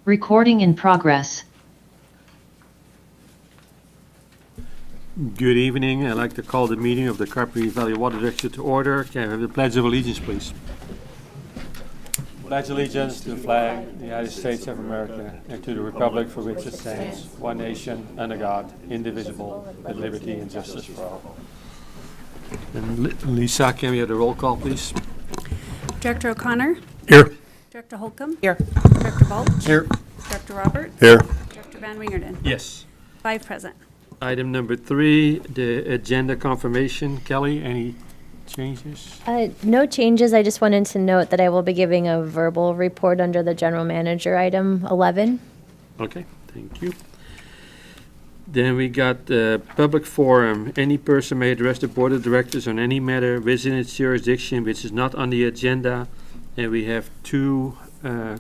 Recording in progress. Good evening. I'd like to call the meeting of the Carpinteria Valley Water District to order. Can I have the Pledge of Allegiance, please? Pledge allegiance to the flag of the United States of America and to the republic for which it stands, one nation, under God, indivisible, with liberty and justice for all. And Lisa, can we have the roll call, please? Director O'Connor? Here. Director Holcomb? Here. Director Balch? Here. Director Roberts? Here. Director Van Wingerden? Yes. 5 present. Item number 3, the agenda confirmation. Kelly, any changes? No changes. I just wanted to note that I will be giving a verbal report under the general manager item 11. Okay, thank you. Then we got the public forum. Any person may address the board of directors on any matter within its jurisdiction which is not on the agenda. And we have 2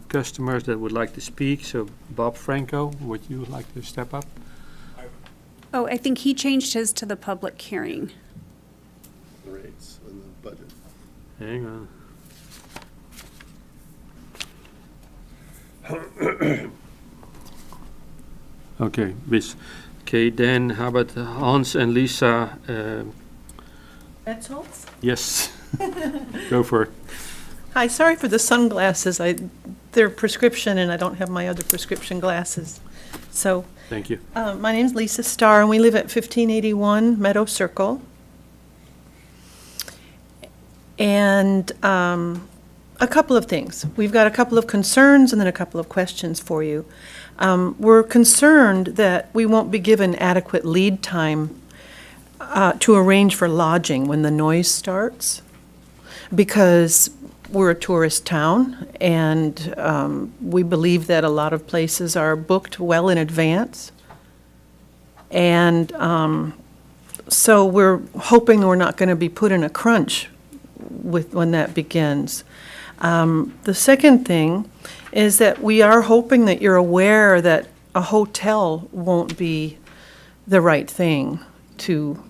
customers that would like to speak. So Bob Franco, would you like to step up? Oh, I think he changed his to the public hearing. The rates and the budget. Hang on. Okay, okay, then how about Hans and Lisa? That's Holtz. Yes, go for it. Hi, sorry for the sunglasses. They're prescription and I don't have my other prescription glasses. So, Thank you. my name's Lisa Starr and we live at 1581 Meadow Circle. And a couple of things. We've got a couple of concerns and then a couple of questions for you. We're concerned that we won't be given adequate lead time to arrange for lodging when the noise starts, because we're a tourist town, and we believe that a lot of places are booked well in advance. And so we're hoping we're not going to be put in a crunch when that begins. The second thing is that we are hoping that you're aware that a hotel won't be the right thing to,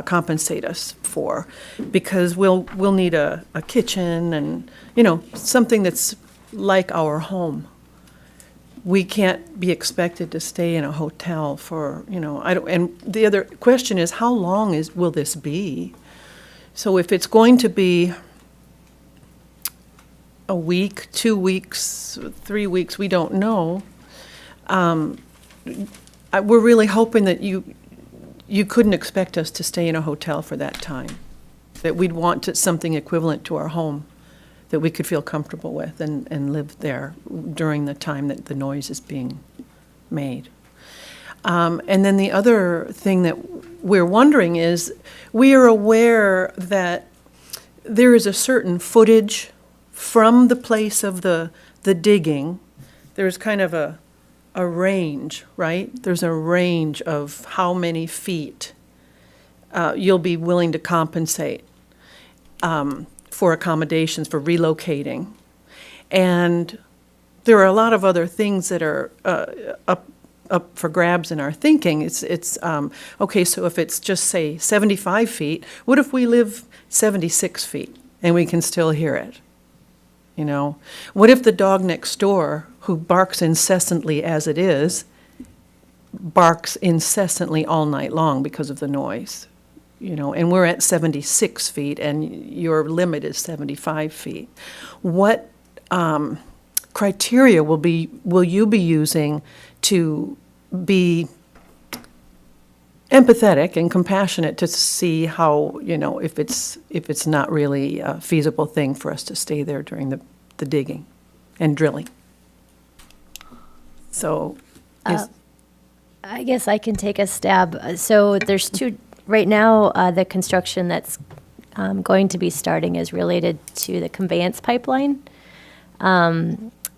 compensate us for, because we'll need a kitchen and, something that's like our home. We can't be expected to stay in a hotel for, and the other question is, how long will this be? So if it's going to be a week, 2 weeks, 3 weeks, we don't know. We're really hoping that you couldn't expect us to stay in a hotel for that time, that we'd want something equivalent to our home that we could feel comfortable with and live there during the time that the noise is being made. And then the other thing that we're wondering is, we are aware that there is a certain footage from the place of the digging. There's kind of a range, right? There's a range of how many feet you'll be willing to compensate for accommodations, for relocating. And there are a lot of other things that are up for grabs in our thinking. It's okay, so if it's just, say, 75 feet, what if we live 76 feet and we can still hear it? What if the dog next door, who barks incessantly as it is, barks incessantly all night long because of the noise? And we're at 76 feet and your limit is 75 feet. What criteria will you be using to be empathetic and compassionate to see how, if it's not really a feasible thing for us to stay there during the digging and drilling? So, I guess I can take a stab. So there's 2, right now, the construction that's going to be starting is related to the conveyance pipeline.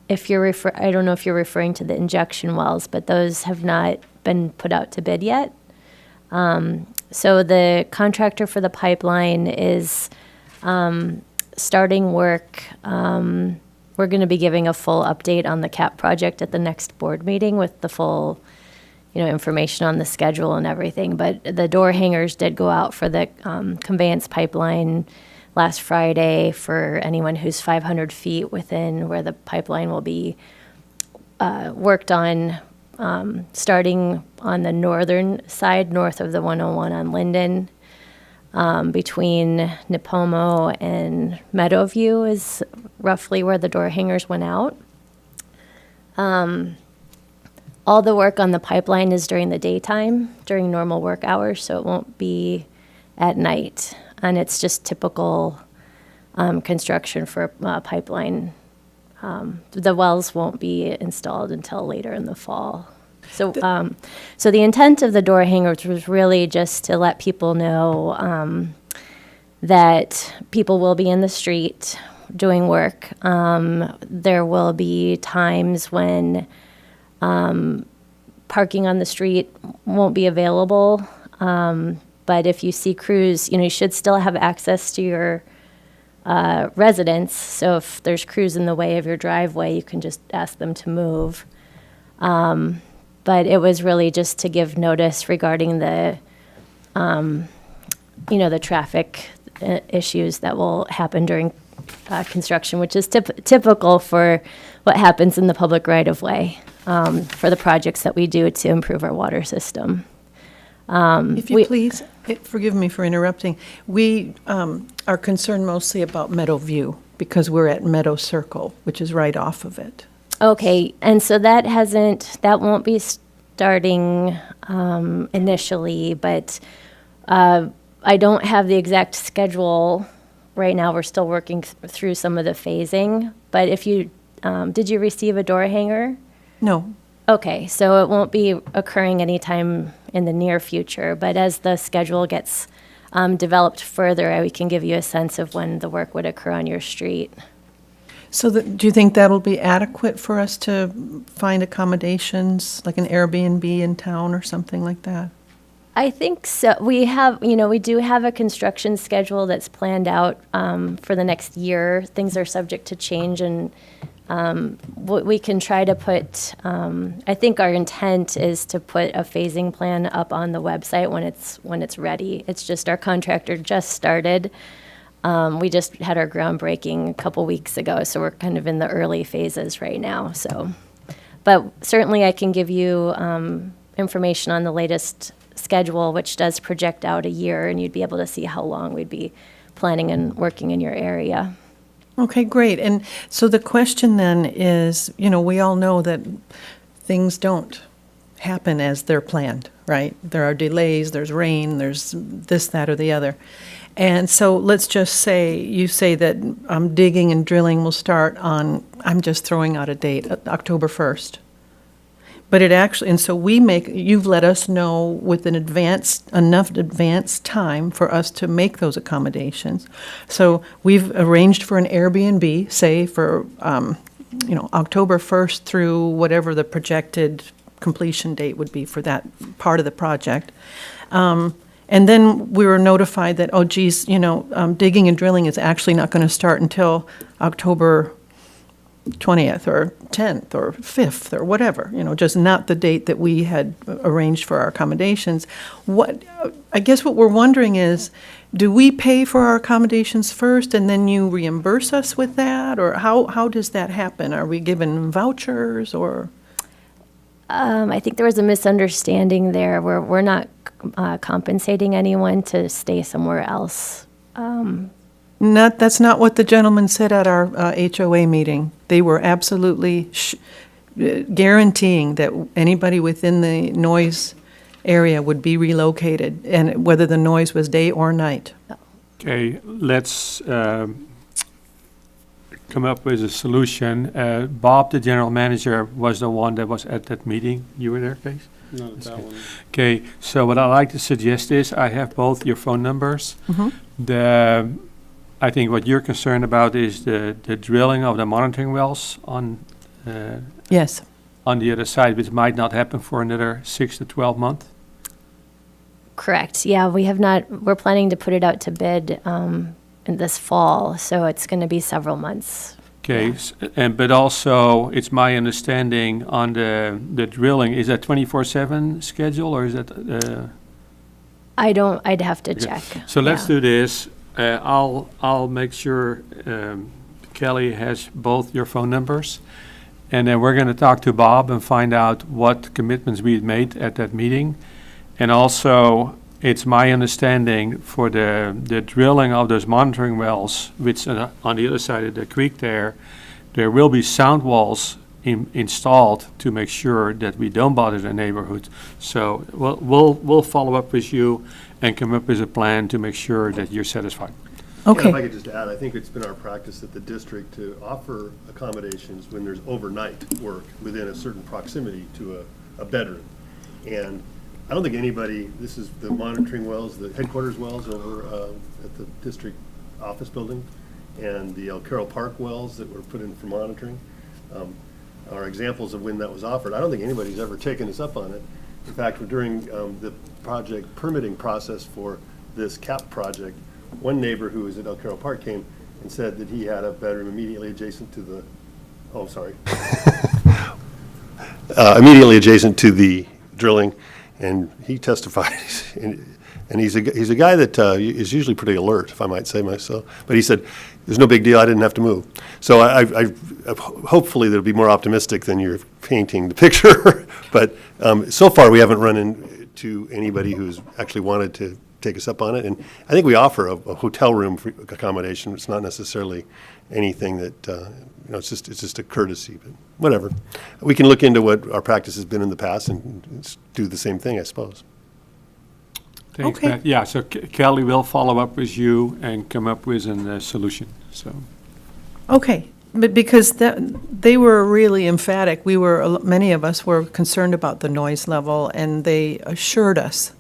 If you're I don't know if you're referring to the injection wells, but those have not been put out to bid yet. So the contractor for the pipeline is starting work. We're going to be giving a full update on the CAP project at the next board meeting with the full, information on the schedule and everything. But the door hangers did go out for the conveyance pipeline last Friday for anyone who's 500 feet within where the pipeline will be worked on starting on the northern side, north of the 101 on Linden, between Nipomo and Meadowview is roughly where the door hangers went out. All the work on the pipeline is during the daytime, during normal work hours, so it won't be at night. And it's just typical construction for a pipeline. The wells won't be installed until later in the fall. So, so the intent of the door hangers was really just to let people know that people will be in the street doing work. There will be times when parking on the street won't be available. But if you see crews, you should still have access to your residence. So if there's crews in the way of your driveway, you can just ask them to move. But it was really just to give notice regarding the, the traffic issues that will happen during construction, which is typical for what happens in the public right-of-way for the projects that we do to improve our water system. If you please, forgive me for interrupting. We are concerned mostly about Meadowview because we're at Meadow Circle, which is right off of it. Okay, and so that won't be starting initially, but I don't have the exact schedule right now. We're still working through some of the phasing, but if you, did you receive a door hanger? No. Okay, so it won't be occurring anytime in the near future, but as the schedule gets developed further, we can give you a sense of when the work would occur on your street. So do you think that'll be adequate for us to find accommodations, like an Airbnb in town or something like that? I think so. We do have a construction schedule that's planned out for the next year. Things are subject to change, and we can try to put, I think our intent is to put a phasing plan up on the website when it's ready. It's just our contractor just started. We just had our groundbreaking a couple weeks ago, so we're kind of in the early phases right now. But certainly I can give you information on the latest schedule, which does project out a year, and you'd be able to see how long we'd be planning and working in your area. Okay, great. And so the question then is, we all know that things don't happen as they're planned, right? There are delays, there's rain, there's this, that, or the other. And so let's just say, you say that digging and drilling will start on, I'm just throwing out a date, October 1st. But it actually, and so you've let us know with enough advance time for us to make those accommodations. So we've arranged for an Airbnb, say for, October 1st through whatever the projected completion date would be for that part of the project. And then we were notified that, digging and drilling is actually not going to start until October 20th or 10th or 5th or whatever, just not the date that we had arranged for our accommodations. I guess what we're wondering is, do we pay for our accommodations first and then you reimburse us with that? Or how does that happen? Are we given vouchers or? I think there was a misunderstanding there where we're not compensating anyone to stay somewhere else. That's not what the gentleman said at our HOA meeting. They were absolutely guaranteeing that anybody within the noise area would be relocated, and whether the noise was day or night. Okay, let's come up with a solution. Bob, the general manager, was the one that was at that meeting. You were there, Case? No, that one. Okay, so what I like to suggest is I have both your phone numbers. Mm-hmm. I think what you're concerned about is the drilling of the monitoring wells on Yes. on the other side, which might not happen for another 6 to 12 months. Correct. Yeah, we're planning to put it out to bid in this fall, so it's going to be several months. Okay, but also it's my understanding on the drilling, is that 24/7 schedule or is that? I'd have to Okay. check. So let's Yeah. do this. I'll make sure Kelly has both your phone numbers, And then we're going to talk to Bob and find out what commitments we had made at that meeting. And also, it's my understanding for the drilling of those monitoring wells, which on the other side of the creek there will be sound walls installed to make sure that we don't bother the neighborhood. So we'll follow up with you and come up with a plan to make sure that you're satisfied. And if I Okay, could just add, I think it's been our practice at the district to offer accommodations when there's overnight work within a certain proximity to a bedroom. And I don't think anybody, this is the monitoring wells, the headquarters wells over at the district office building, and the El Carroll Park wells that were put in for monitoring are examples of when that was offered. I don't think anybody's ever taken us up on it. In fact, during the project permitting process for this CAP project, one neighbor who was at El Carroll Park came and said that he had a bedroom immediately adjacent to the, oh, sorry. Immediately adjacent to the drilling, and he testified, and he's a guy that is usually pretty alert, if I might say myself. But he said, "There's no big deal. I didn't have to move." So I hopefully they'll be more optimistic than you're painting the picture. But so far we haven't run into anybody who's actually wanted to take us up on it. And I think we offer a hotel room for accommodation. It's not necessarily anything that it's just a courtesy. But whatever, we can look into what our practice has been in the past and do the same thing, I suppose. Thanks, Okay. Matt. Yeah, so Kelly will follow up with you and come up with a solution, so. okay. But because they were really emphatic, many of us were concerned about the noise level, and they assured us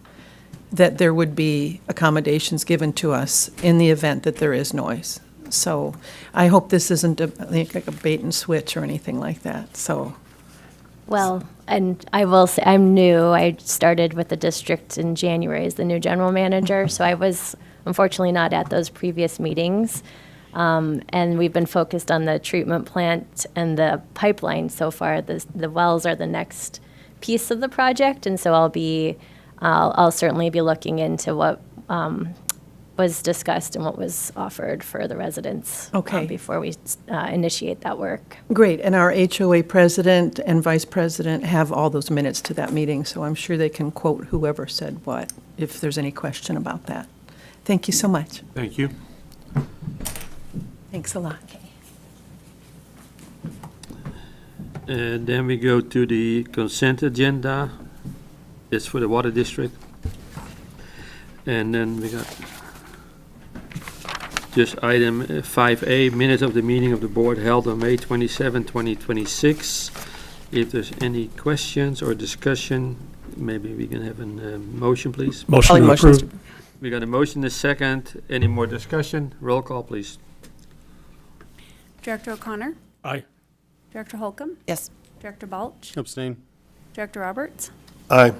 that there would be accommodations given to us in the event that there is noise. So I hope this isn't like a bait and switch or anything like that, so. Well, and I will say, I'm new. I started with the district in January as the new general manager, so I was unfortunately not at those previous meetings. And we've been focused on the treatment plant and the pipeline so far. The wells are the next piece of the project, and so I'll certainly be looking into what was discussed and what was offered for the residents Okay. before we initiate that work. Great, and our HOA president and vice president have all those minutes to that meeting, so I'm sure they can quote whoever said what, if there's any question about that. Thank you so much. Thank you. Thanks a lot. And then we go to the consent agenda. It's for the water district. And then we got just item 5A, minutes of the meeting of the board held on May 27, 2026. If there's any questions or discussion, maybe we can have a motion, please. Motion to approve. We got a motion, a second. Any more discussion? Roll call, please. Director O'Connor? Aye. Director Holcomb? Yes. Director Balch? Abstain. Director Roberts? Aye.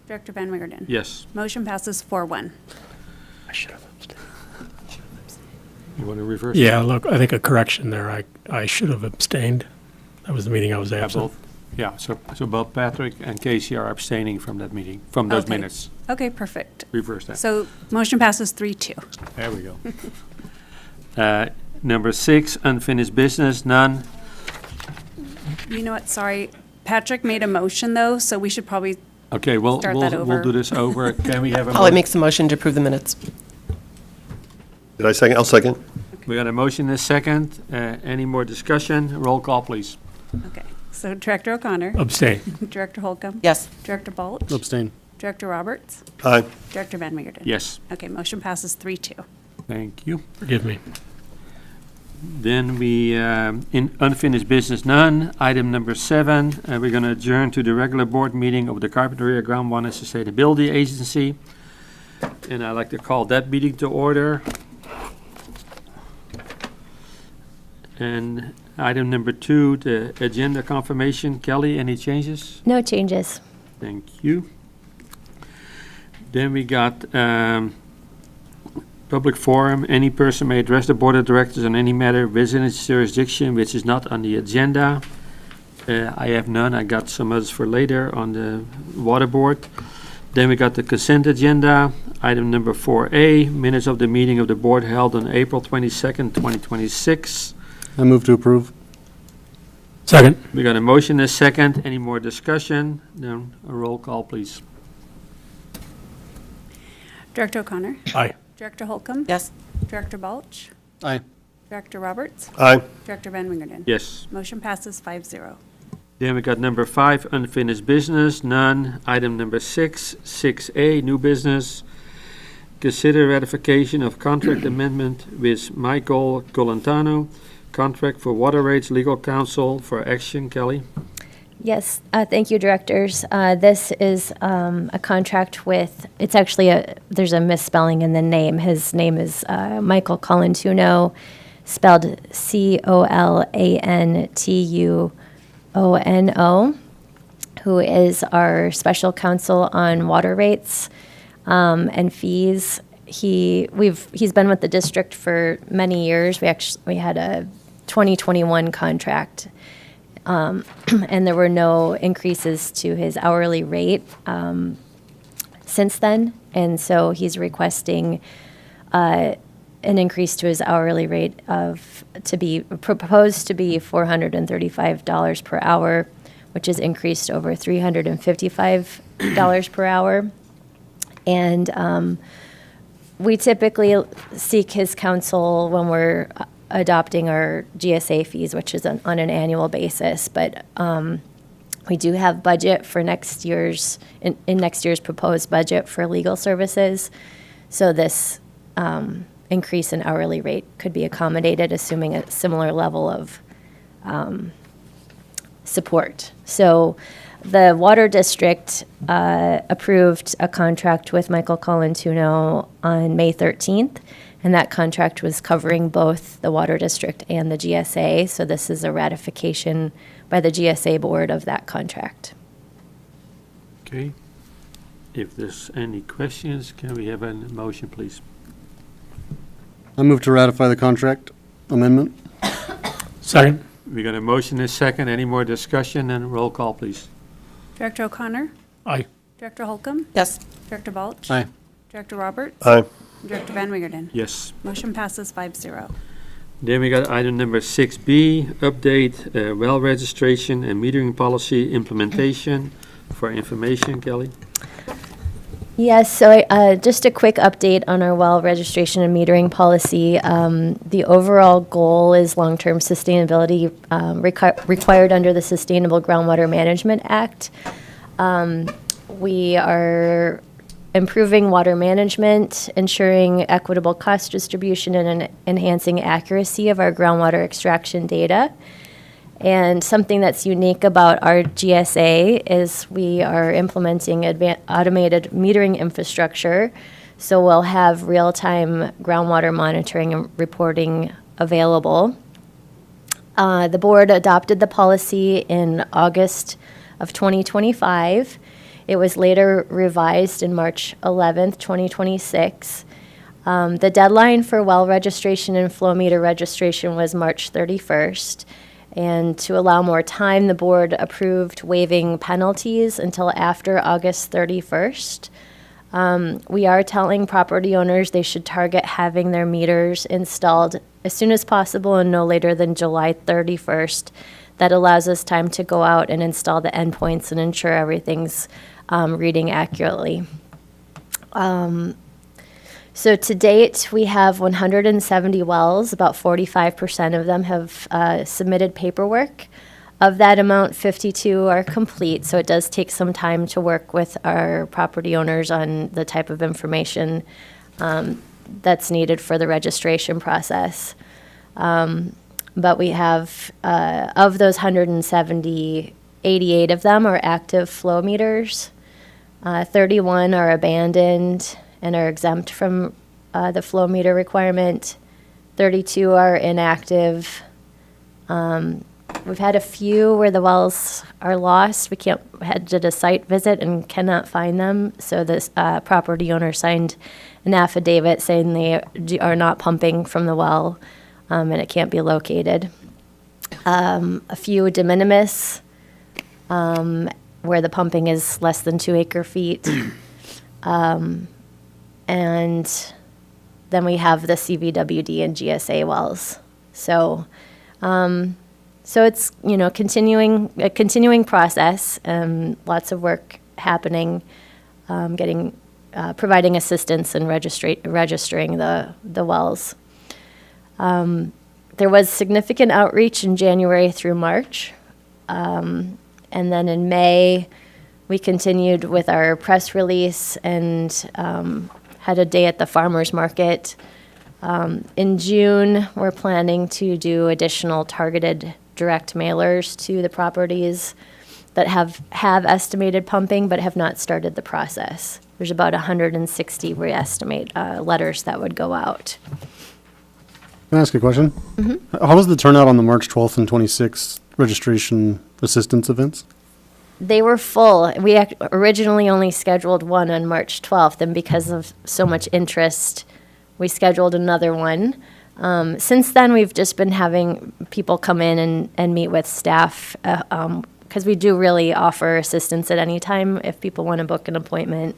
Director Van Wigerden? Yes. Motion passes 4-1. I should have abstained. You want to reverse? Yeah, look, I think a correction there. I should have abstained. That was the meeting I was Yeah, absent. both. Yeah, so both Patrick and Casey are abstaining from that meeting, from those Okay. minutes. Okay, perfect. Reverse that. So motion passes 3-2. There we go. Number 6, unfinished business, none. You know what, sorry, Patrick made a motion though, so we should probably, Okay, we'll Start that over. do this over. Can we have a? Polly makes a motion to approve the minutes. Did I second? I'll second. We got a motion, a second. Any more discussion? Roll call, please. okay. So Director O'Connor? Abstain. Director Holcomb? Yes. Director Balch? Abstain. Director Roberts? Aye. Director Van Wigerden? Yes, Okay, motion passes 3-2. thank you. Forgive me. Then we, in unfinished business, none. Item number 7, we're going to adjourn to the regular board meeting of the Carpinteria Groundwater Sustainability Agency. And I'd like to call that meeting to order. And item number 2, the agenda confirmation. Kelly, any changes? No changes. Thank you. Then we got public forum. Any person may address the board of directors on any matter within its jurisdiction which is not on the agenda. I have none. I got some others for later on the water board. Then we got the consent agenda. Item number 4A, minutes of the meeting of the board held on April 22nd, 2026. I move to approve. Second. We got a motion and a second. Any more discussion? Then a roll call, please. Director O'Connor? Aye. Director Holcomb? Yes. Director Balch? Aye. Director Roberts? Aye. Director Van Wingerden? Yes. Motion passes 5-0. Then we got number 5, unfinished business, none. Item number 6, 6A, new business. Consider ratification of contract amendment with Michael Golantano, contract for water rates legal counsel for action. Kelly? Yes, thank you, directors. This is a contract with, it's actually there's a misspelling in the name. His name is Michael Colantuno, spelled Colantuono, who is our special counsel on water rates and fees. He's been with the district for many years. We had a 2021 contract. And there were no increases to his hourly rate since then. And so he's requesting an increase to his hourly rate proposed to be $435 per hour, which is increased over $355 per hour. And we typically seek his counsel when we're adopting our GSA fees, which is on an annual basis. But we do have budget for next year's, in next year's proposed budget for legal services. So this increase in hourly rate could be accommodated, assuming a similar level of support. So the Water District approved a contract with Michael Colantuno on May 13th. And that contract was covering both the Water District and the GSA. So this is a ratification by the GSA board of that contract. Okay. If there's any questions, can we have a motion, please? I move to ratify the contract amendment. Second. We got a motion and a second. Any more discussion? And roll call, please. Director O'Connor? Aye. Director Holcomb? Yes. Director Balch? Aye. Director Roberts? Aye. Director Van Wingerden? Yes. Motion passes 5-0. Then we got item number 6B, update well registration and metering policy implementation. For information, Kelly? Yes, so just a quick update on our well registration and metering policy. The overall goal is long-term sustainability required under the Sustainable Groundwater Management Act. We are improving water management, ensuring equitable cost distribution, and enhancing accuracy of our groundwater extraction data. And something that's unique about our GSA is we are implementing automated metering infrastructure. So we'll have real-time groundwater monitoring and reporting available. The board adopted the policy in August of 2025. It was later revised in March 11th, 2026. The deadline for well registration and flow meter registration was March 31st. And to allow more time, the board approved waiving penalties until after August 31st. We are telling property owners they should target having their meters installed as soon as possible and no later than July 31st. That allows us time to go out and install the endpoints and ensure everything's reading accurately. So to date, we have 170 wells. About 45% of them have submitted paperwork. Of that amount, 52 are complete. So it does take some time to work with our property owners on the type of information that's needed for the registration process. But we have, of those 170, 88 of them are active flow meters. 31 are abandoned and are exempt from the flow meter requirement. 32 are inactive. We've had a few where the wells are lost. We did a site visit and cannot find them. So this property owner signed an affidavit saying they are not pumping from the well and it can't be located. A few de minimis where the pumping is less than 2 acre feet. And then we have the CVWD and GSA wells. So So it's, a continuing process, lots of work happening, providing assistance in registering the wells. There was significant outreach in January through March. And then in May, we continued with our press release and had a day at the farmers market. In June, we're planning to do additional targeted direct mailers to the properties that have estimated pumping but have not started the process. There's about 160, we estimate, letters that would go out. Can I ask a question? Mm-hmm. How was the turnout on the March 12th and 26th registration assistance events? They were full. We originally only scheduled one on March 12th, and because of so much interest, we scheduled another one. Since then, we've just been having people come in and meet with staff, because we do really offer assistance at any time if people want to book an appointment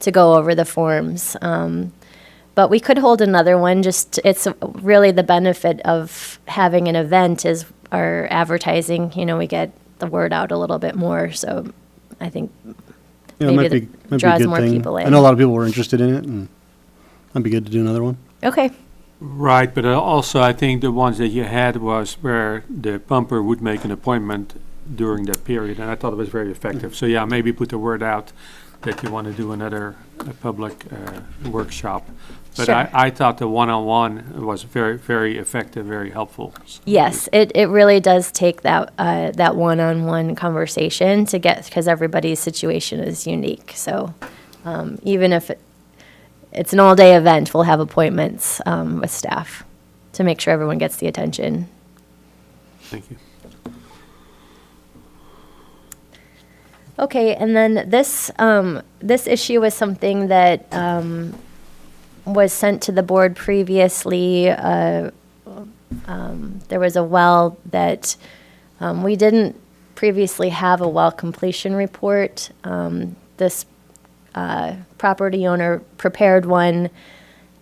to go over the forms. But we could hold another one. It's really the benefit of having an event is our advertising. We get the word out a little bit more. So I think Yeah, maybe it might be a draws good more thing. people in. I know a lot of people were interested in it, and it'd be good to do another one. Okay. Right, but also I think the ones that you had was where the pumper would make an appointment during that period, and I thought it was very effective. So yeah, maybe put the word out that you want to do another public workshop. But Sure. I thought the one-on-one was very, very effective, very helpful. So Yes, it really does take that one-on-one conversation to get, because everybody's situation is unique. So even if it's an all-day event, we'll have appointments with staff to make sure everyone gets the attention. Thank you. Okay, and then this issue was something that was sent to the board previously. There was a well that we didn't previously have a well completion report. This property owner prepared one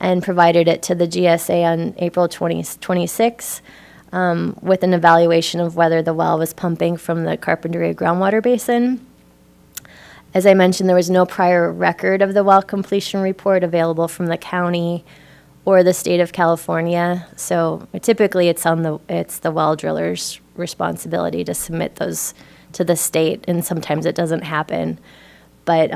and provided it to the GSA on April 26 with an evaluation of whether the well was pumping from the Carpinteria groundwater basin. As I mentioned, there was no prior record of the well completion report available from the county or the state of California. So typically it's the well driller's responsibility to submit those to the state, and sometimes it doesn't happen. But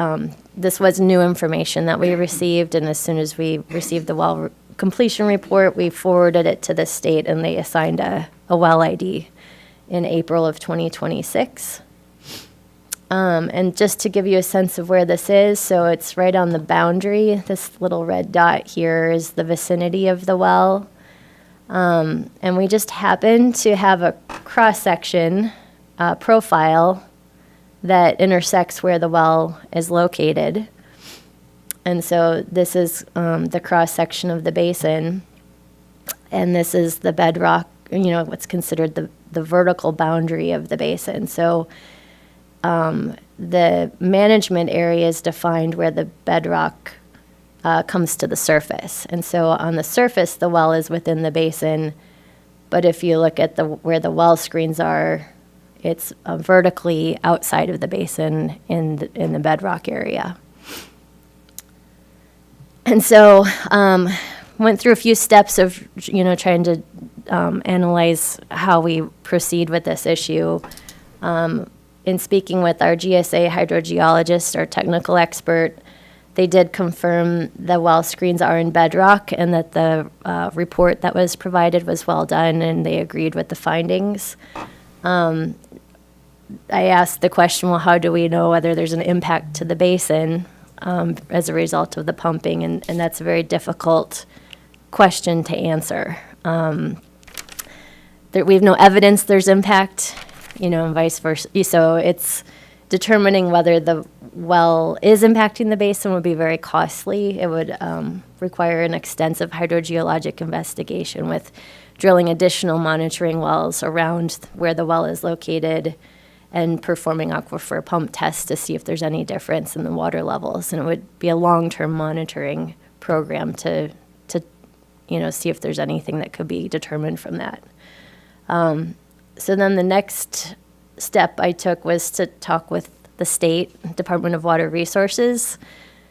this was new information that we received, and as soon as we received the well completion report, we forwarded it to the state, and they assigned a well ID in April of 2026. And just to give you a sense of where this is, so it's right on the boundary. This little red dot here is the vicinity of the well. And we just happen to have a cross-section profile that intersects where the well is located. And so this is the cross-section of the basin. And this is the bedrock, what's considered the vertical boundary of the basin. So the management area is defined where the bedrock comes to the surface. And so on the surface, the well is within the basin. But if you look at where the well screens are, it's vertically outside of the basin in the bedrock area. And so went through a few steps of, trying to analyze how we proceed with this issue. In speaking with our GSA hydrogeologist, our technical expert, they did confirm the well screens are in bedrock and that the report that was provided was well done, and they agreed with the findings. I asked the question, well, how do we know whether there's an impact to the basin as a result of the pumping? And that's a very difficult question to answer. We have no evidence there's impact, and vice versa. So it's determining whether the well is impacting the basin would be very costly. It would require an extensive hydrogeologic investigation with drilling additional monitoring wells around where the well is located and performing aquifer pump tests to see if there's any difference in the water levels. And it would be a long-term monitoring program to see if there's anything that could be determined from that. So then the next step I took was to talk with the state Department of Water Resources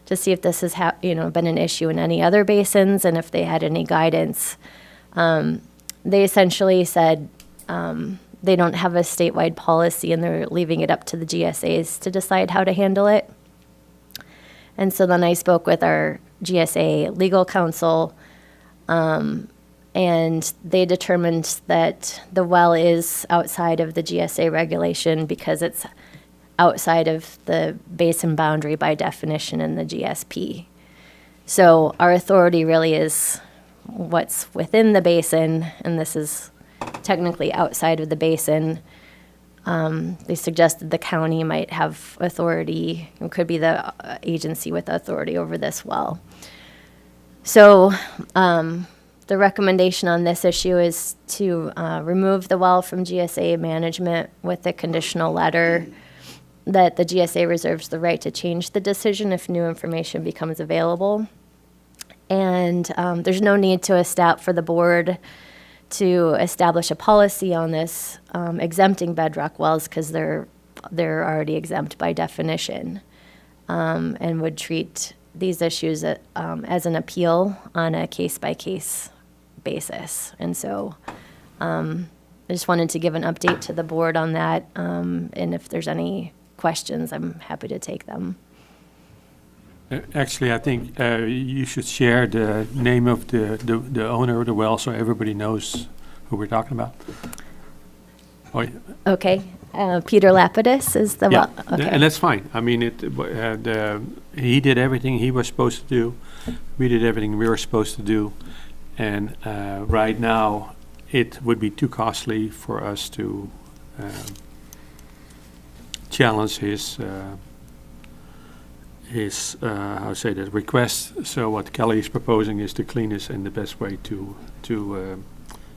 to see if this has been an issue in any other basins and if they had any guidance. They essentially said they don't have a statewide policy and they're leaving it up to the GSAs to decide how to handle it. And so then I spoke with our GSA legal counsel, and they determined that the well is outside of the GSA regulation because it's outside of the basin boundary by definition in the GSP. So our authority really is what's within the basin, and this is technically outside of the basin. They suggested the county might have authority, it could be the agency with authority over this well. So the recommendation on this issue is to remove the well from GSA management with a conditional letter that the GSA reserves the right to change the decision if new information becomes available. And there's no need for the board to establish a policy on this exempting bedrock wells because they're already exempt by definition, and would treat these issues as an appeal on a case-by-case basis. And so I just wanted to give an update to the board on that, and if there's any questions, I'm happy to take them. Actually, I think you should share the name of the owner of the well so everybody knows who we're talking about. Oh, yeah. Okay, Peter Lapidus is the well. Okay. And that's fine. I mean, he did everything he was supposed to do. We did everything we were supposed to do. And right now, it would be too costly for us to challenge his request. So what Kelly is proposing is the cleanest and the best way to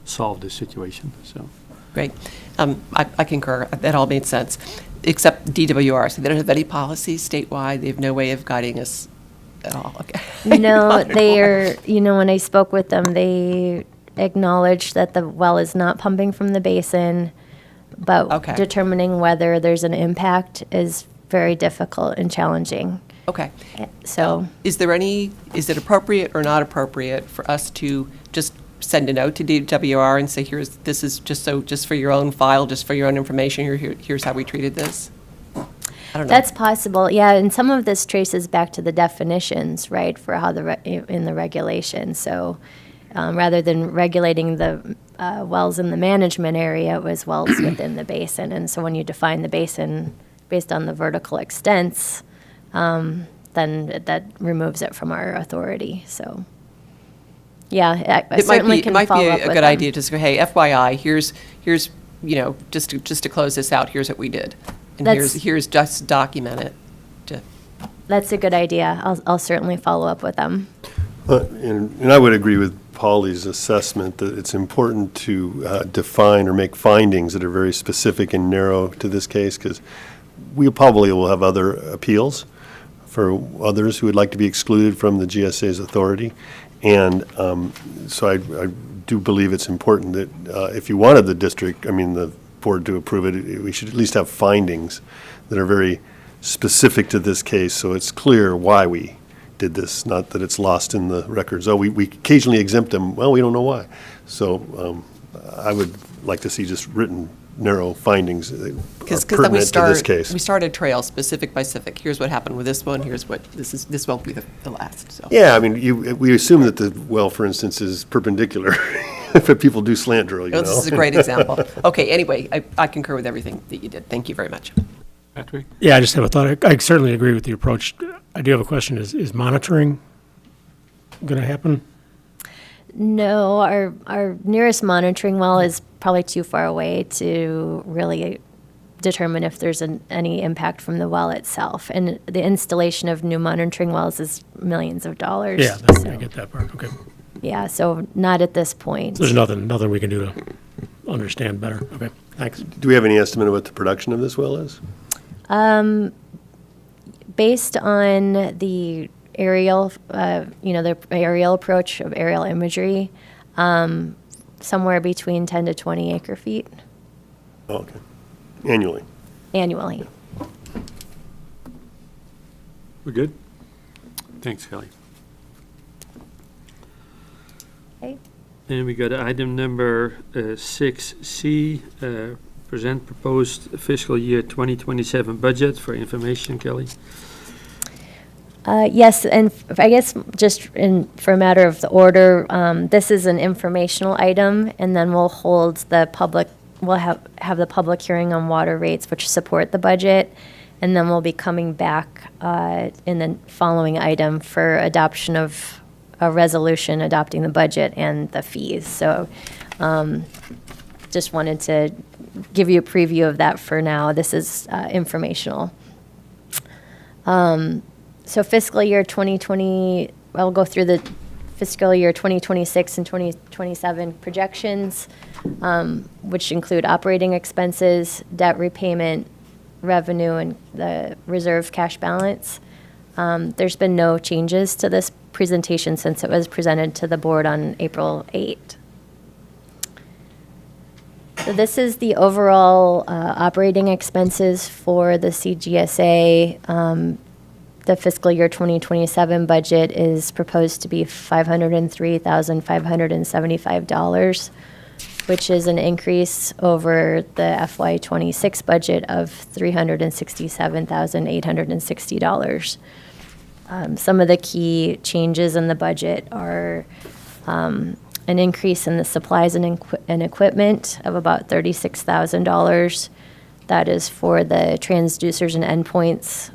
solve this situation. So. Great. I concur. That all made sense, except DWR. So they don't have any policies statewide. They have no way of guiding us at all. Okay. No, they are, when I spoke with them, they acknowledged that the well is not pumping from the basin, but determining whether there's an impact is very difficult and challenging. Okay. So. Is it appropriate or not appropriate for us to just send a note to DWR and say, this is just for your own file, just for your own information, here's how we treated this? I don't know. That's possible, yeah, and some of this traces back to the definitions, right, for how in the regulation. So rather than regulating the wells in the management area, it was wells within the basin. And so when you define the basin based on the vertical extents, then that removes it from our authority, so. Yeah, I certainly can follow up with them. It might be a good idea to say, hey, FYI, here's just to close this out, here's what we did. And here's just document it. That's a good idea. I'll certainly follow up with them. And I would agree with Polly's assessment that it's important to define or make findings that are very specific and narrow to this case, because we probably will have other appeals for others who would like to be excluded from the GSA's authority. And so I do believe it's important that if you wanted the board to approve it, we should at least have findings that are very specific to this case, so it's clear why we did this, not that it's lost in the records. Oh, we occasionally exempt them. Well, we don't know why. So I would like to see just written, narrow findings that are pertinent to this case. We start a trail specific by specific. Here's what happened with this one. Here's what this won't be the last. So. Yeah, I mean, we assume that the well, for instance, is perpendicular. If people do slant drill, you know. This is a great example. Okay. Anyway, I concur with everything that you did. Thank you very much. Patrick? Yeah, I just have a thought. I certainly agree with the approach. I do have a question. Is monitoring going to happen? No, our nearest monitoring well is probably too far away to really determine if there's any impact from the well itself. And the installation of new monitoring wells is millions of dollars. Yeah, I get that part. Okay. Yeah, so not at this point. So there's nothing we can do to understand better. Okay, thanks. Do we have any estimate of what the production of this well is? Based on the aerial, the aerial approach of aerial imagery, somewhere between 10 to 20 acre feet. Oh, okay. Annually. annually. We're good? Thanks, Kelly. Okay. And we got item number 6C, present proposed fiscal year 2027 budget for information, Kelly. Yes, and I guess just for a matter of the order, this is an informational item, and then we'll hold the public, we'll have the public hearing on water rates, which support the budget, and then we'll be coming back in the following item for adoption of a resolution adopting the budget and the fees. So just wanted to give you a preview of that for now. This is informational. So fiscal year 2020, I'll go through the fiscal year 2026 and 2027 projections, which include operating expenses, debt repayment, revenue, and the reserve cash balance. There's been no changes to this presentation since it was presented to the board on April 8. So this is the overall operating expenses for the CGSA. The fiscal year 2027 budget is proposed to be $503,575, which is an increase over the FY26 budget of $367,860. Some of the key changes in the budget are an increase in the supplies and equipment of about $36,000. That is for the transducers and endpoints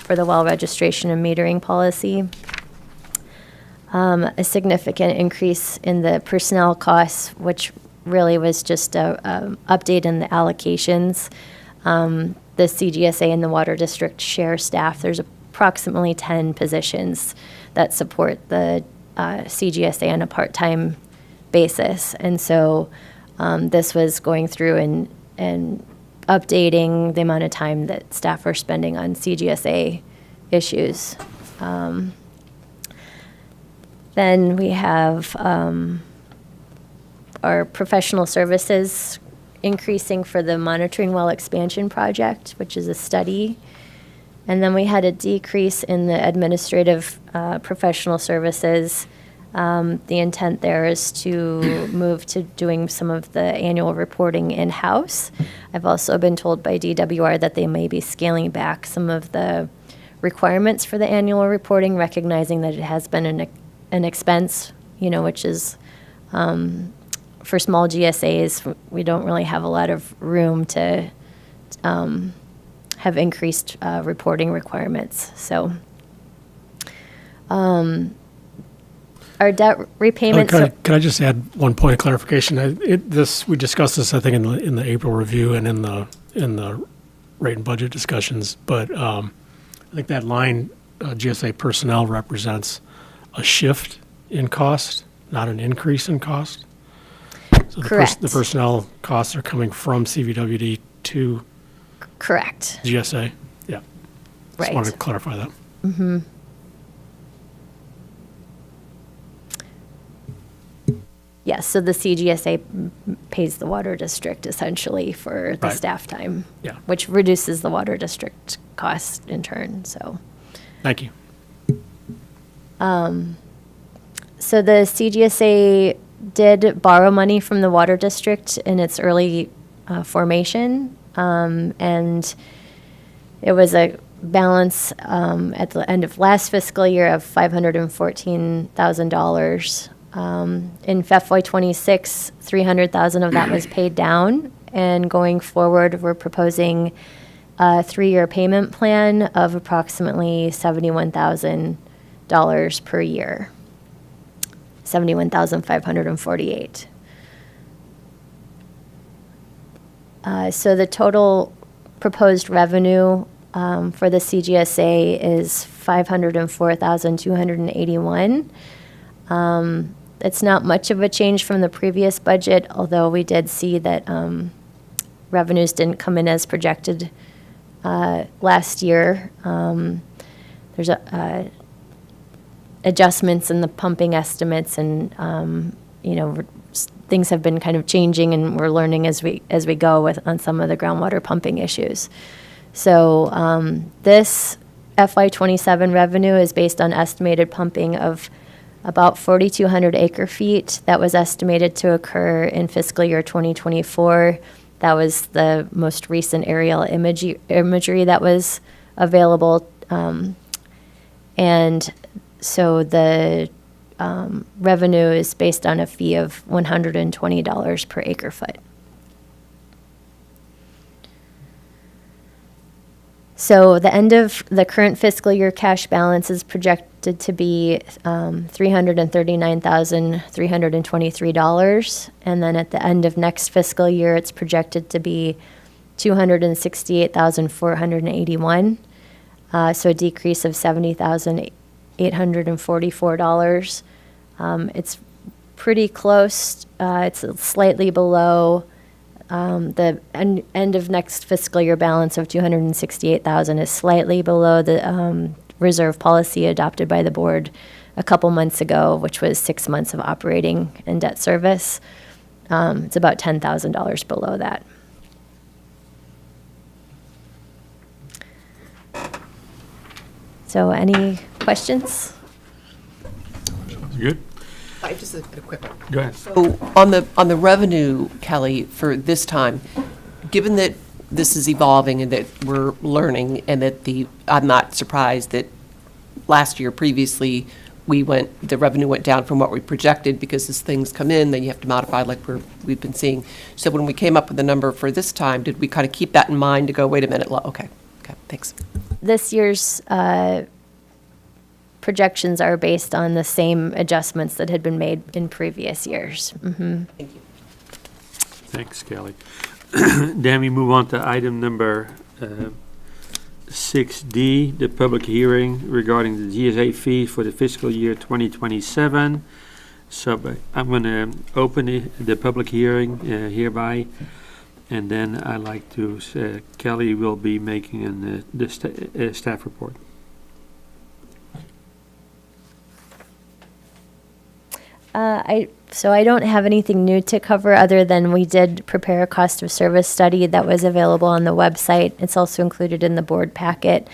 for the well registration and metering policy. A significant increase in the personnel costs, which really was just a update in the allocations. The CGSA and the Water District share staff. There's approximately 10 positions that support the CGSA on a part-time basis. And so this was going through and updating the amount of time that staff are spending on CGSA issues. Then we have our professional services increasing for the monitoring well expansion project, which is a study. And then we had a decrease in the administrative professional services. The intent there is to move to doing some of the annual reporting in-house. I've also been told by DWR that they may be scaling back some of the requirements for the annual reporting, recognizing that it has been an expense, which is for small GSAs, we don't really have a lot of room to have increased reporting requirements. So our debt repayment. Can I just add one point of clarification? We discussed this, I think, in the April review and in the rate and budget discussions. But I think that line, GSA personnel, represents a shift in cost, not an increase in cost. So Correct. The personnel costs are coming from CVWD to Correct. GSA. Yeah. Right. Just wanted to clarify that. Mm-hmm. Yes, so the CGSA pays the water district essentially for the Right. staff time. Yeah. Which reduces the water district cost in turn, so. Thank you. So the CGSA did borrow money from the water district in its early formation, and it was a balance at the end of last fiscal year of $514,000. In FY26, $300,000 of that was paid down, and going forward, we're proposing a 3-year payment plan of approximately $71,000 per year. $71,548. So the total proposed revenue for the CGSA is $504,281. It's not much of a change from the previous budget, although we did see that revenues didn't come in as projected last year. There's adjustments in the pumping estimates and, things have been kind of changing, and we're learning as we go on some of the groundwater pumping issues. So this FY27 revenue is based on estimated pumping of about 4,200 acre feet. That was estimated to occur in fiscal year 2024. That was the most recent aerial imagery that was available. And so the revenue is based on a fee of $120 per acre foot. So the end of the current fiscal year cash balance is projected to be $339,323. And then at the end of next fiscal year, it's projected to be $268,481. So a decrease of $70,844. It's pretty close. It's slightly below the end of next fiscal year balance of $268,000 is slightly below the reserve policy adopted by the board a couple months ago, which was 6 months of operating and debt service. It's about $10,000 below that. So any questions? Good? I just a quick one. Go ahead. So on the revenue, Kelly, for this time, given that this is evolving and that we're learning, and that I'm not surprised that last year previously, the revenue went down from what we projected, because as things come in, then you have to modify like we've been seeing. So when we came up with the number for this time, did we kind of keep that in mind to go, wait a minute, okay, thanks. This year's projections are based on the same adjustments that had been made in previous years. Mm-hmm. Thank you. Thanks, Kelly. Then we move on to item number 6D, the public hearing regarding the GSA fee for the fiscal year 2027. So I'm going to open the public hearing hereby, and then I'd like to, Kelly will be making the staff report. So I don't have anything new to cover, other than we did prepare a cost of service study that was available on the website. It's also included in the board packet,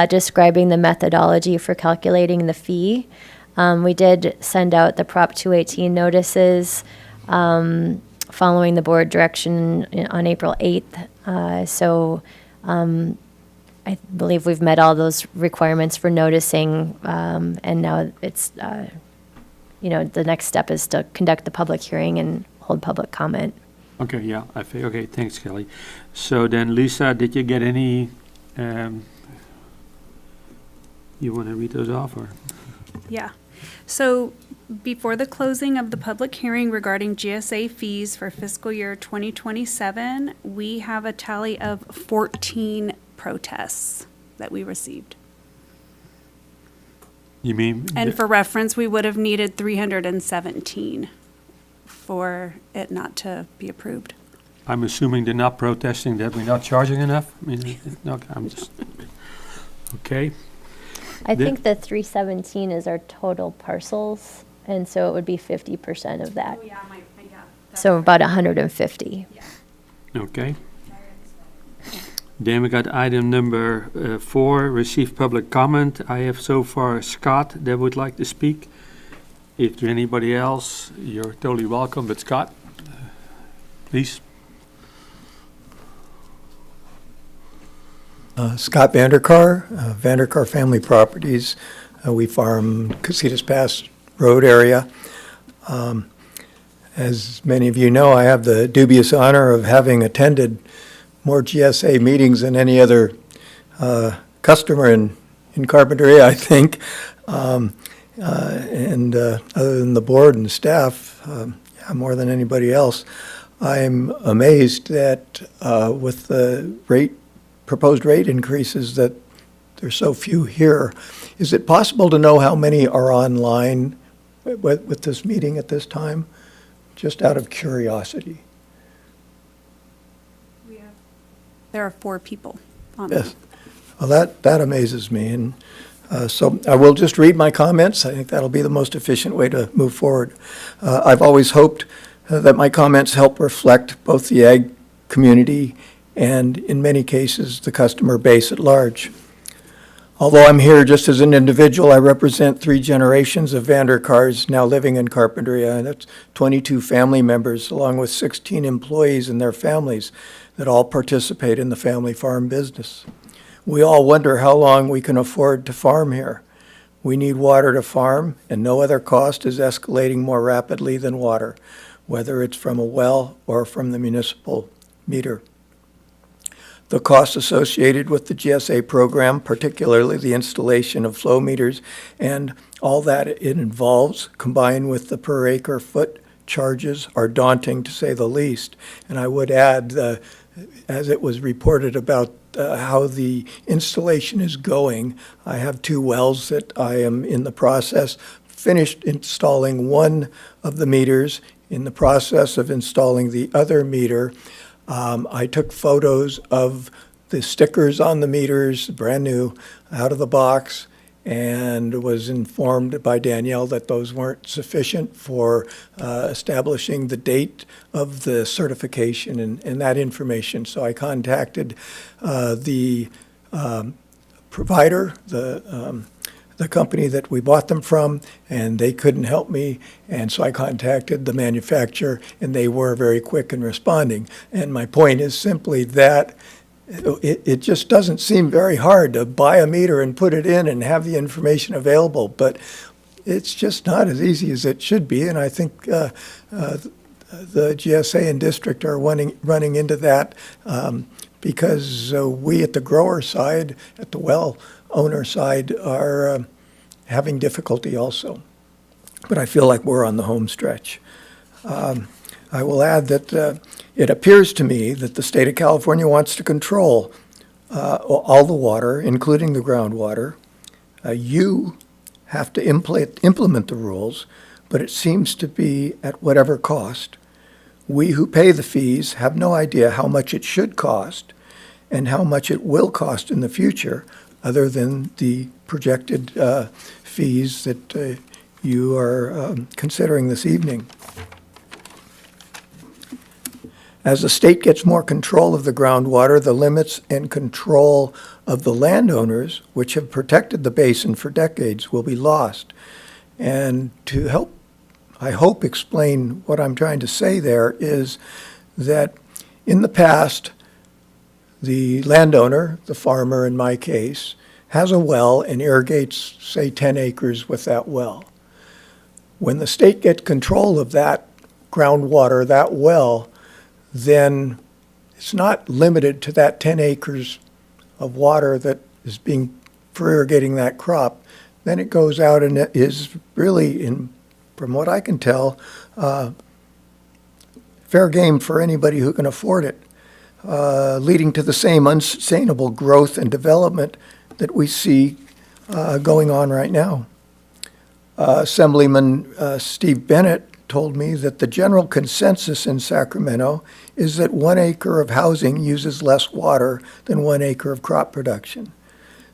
describing the methodology for calculating the fee. We did send out the Prop 218 notices following the board direction on April 8th. I believe we've met all those requirements for noticing, and now it's the next step is to conduct the public hearing and hold public comment. Okay, yeah, okay, thanks, Kelly. So then, Lisa, did you get any, you want to read those off, or? Yeah. So before the closing of the public hearing regarding GSA fees for fiscal year 2027, we have a tally of 14 protests that we received. You mean? And for reference, we would have needed 317 for it not to be approved. I'm assuming they're not protesting that we're not charging enough? I mean, no, I'm just, okay. I think the 317 is our total parcels, and so it would be 50% of that. Oh, yeah. So about 150. Okay. Then we got item number 4, receive public comment. I have so far Scott that would like to speak. If there's anybody else, you're totally welcome, but Scott, please. Scott Vanderkar, Vanderkar Family Properties. We farm Casitas Pass Road area. As many of you know, I have the dubious honor of having attended more GSA meetings than any other customer in Carpinteria, I think. And other than the board and staff, more than anybody else, I'm amazed that with the proposed rate increases that there's so few here. Is it possible to know how many are online with this meeting at this time? Just out of curiosity. There are 4 people on Yes. Well, that amazes me. And so I will just read my comments. I think that'll be the most efficient way to move forward. I've always hoped that my comments help reflect both the ag community and, in many cases, the customer base at large. Although I'm here just as an individual, I represent 3 generations of Vanderkars now living in Carpinteria, and that's 22 family members, along with 16 employees and their families that all participate in the family farm business. We all wonder how long we can afford to farm here. We need water to farm, and no other cost is escalating more rapidly than water, whether it's from a well or from the municipal meter. The costs associated with the GSA program, particularly the installation of flow meters and all that it involves, combined with the per acre foot charges, are daunting to say the least. And I would add, as it was reported about how the installation is going, I have 2 wells that I am in the process, finished installing one of the meters, in the process of installing the other meter. I took photos of the stickers on the meters, brand new, out of the box, and was informed by Danielle that those weren't sufficient for establishing the date of the certification and that information. So I contacted the provider, the company that we bought them from, and they couldn't help me. And so I contacted the manufacturer, and they were very quick in responding. And my point is simply that it just doesn't seem very hard to buy a meter and put it in and have the information available, but it's just not as easy as it should be. And I think the GSA and district are running into that because we at the grower side, at the well owner side, are having difficulty also. But I feel like we're on the home stretch. I will add that it appears to me that the state of California wants to control all the water, including the groundwater. You have to implement the rules, but it seems to be at whatever cost. We who pay the fees have no idea how much it should cost and how much it will cost in the future, other than the projected fees that you are considering this evening. As the state gets more control of the groundwater, the limits and control of the landowners, which have protected the basin for decades, will be lost. And to help, I hope, explain what I'm trying to say there is that in the past, the landowner, the farmer in my case, has a well and irrigates, say, 10 acres with that well. When the state gets control of that groundwater, that well, then it's not limited to that 10 acres of water that is being for irrigating that crop. Then it goes out and it is really, from what I can tell, fair game for anybody who can afford it, leading to the same unsustainable growth and development that we see going on right now. Assemblyman Steve Bennett told me that the general consensus in Sacramento is that 1 acre of housing uses less water than 1 acre of crop production.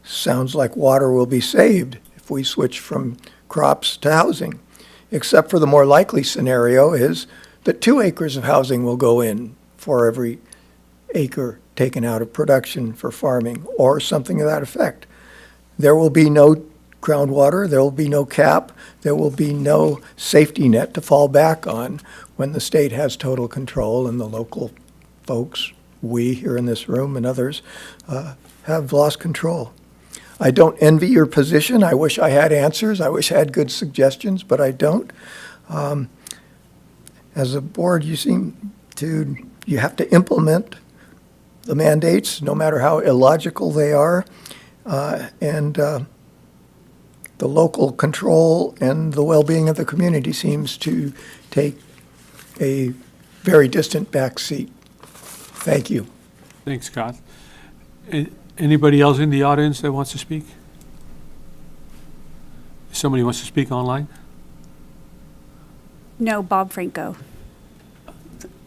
Sounds like water will be saved if we switch from crops to housing, except for the more likely scenario is that 2 acres of housing will go in for every acre taken out of production for farming, or something of that effect. There will be no groundwater, there will be no cap, there will be no safety net to fall back on when the state has total control and the local folks, we here in this room and others, have lost control. I don't envy your position. I wish I had answers. I wish I had good suggestions, but I don't. As a board, you have to implement the mandates, no matter how illogical they are, and the local control and the well-being of the community seems to take a very distant back seat. Thank you. Thanks, Scott. Anybody else in the audience that wants to speak? Somebody wants to speak online? No, Bob Franco.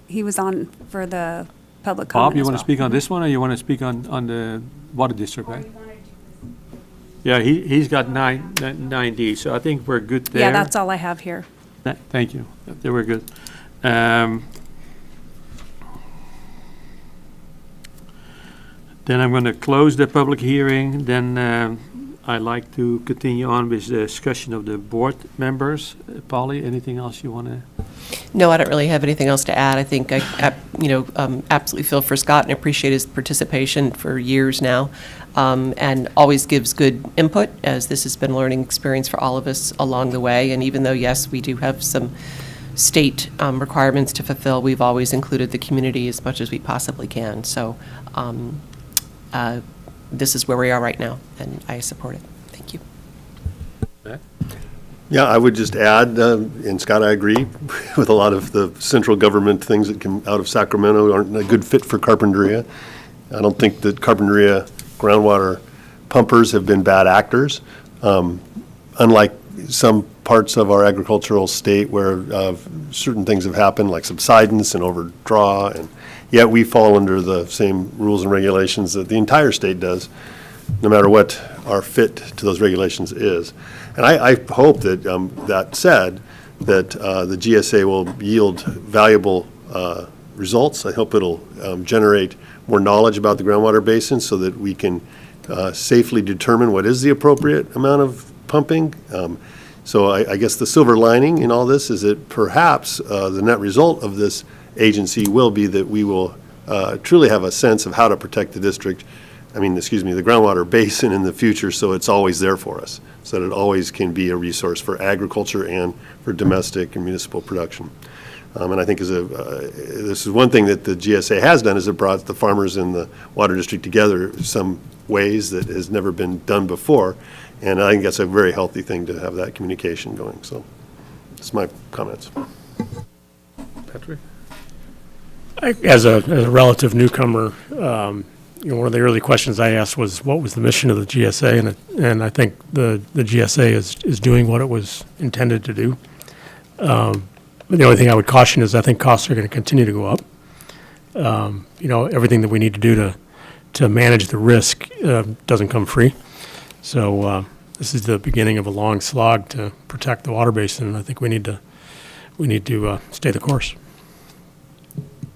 He was on for the public comment Bob, you as want to well. speak on this one, or you want to speak on the water district, right? Yeah, he's got 9D, so I think we're good there. Yeah, that's all I have here. Thank you. They were good. Then I'm going to close the public hearing. Then I'd like to continue on with the discussion of the board members. Polly, anything else you want to? No, I don't really have anything else to add. I think I absolutely feel for Scott and appreciate his participation for years now, and always gives good input, as this has been a learning experience for all of us along the way. And even though, yes, we do have some state requirements to fulfill, we've always included the community as much as we possibly can. So this is where we are right now, and I support it. Thank you. Yeah, I would just add, and Scott, I agree with a lot of the central government things that come out of Sacramento aren't a good fit for Carpinteria. I don't think that Carpinteria groundwater pumpers have been bad actors. Unlike some parts of our agricultural state where certain things have happened, like subsidence and overdraw, and yet we fall under the same rules and regulations that the entire state does, no matter what our fit to those regulations is. And I hope that, that said, that the GSA will yield valuable results. I hope it'll generate more knowledge about the groundwater basin so that we can safely determine what is the appropriate amount of pumping. So I guess the silver lining in all this is that perhaps the net result of this agency will be that we will truly have a sense of how to protect the the groundwater basin in the future, so it's always there for us, so that it always can be a resource for agriculture and for domestic and municipal production. And I think this is one thing that the GSA has done, is it brought the farmers in the water district together in some ways that has never been done before. And I think that's a very healthy thing to have that communication going. So that's my comments. Patrick? As a relative newcomer, one of the early questions I asked was, what was the mission of the GSA? And I think the GSA is doing what it was intended to do. But the only thing I would caution is I think costs are going to continue to go up. Everything that we need to do to manage the risk doesn't come free. So this is the beginning of a long slog to protect the water basin, and I think we need to stay the course.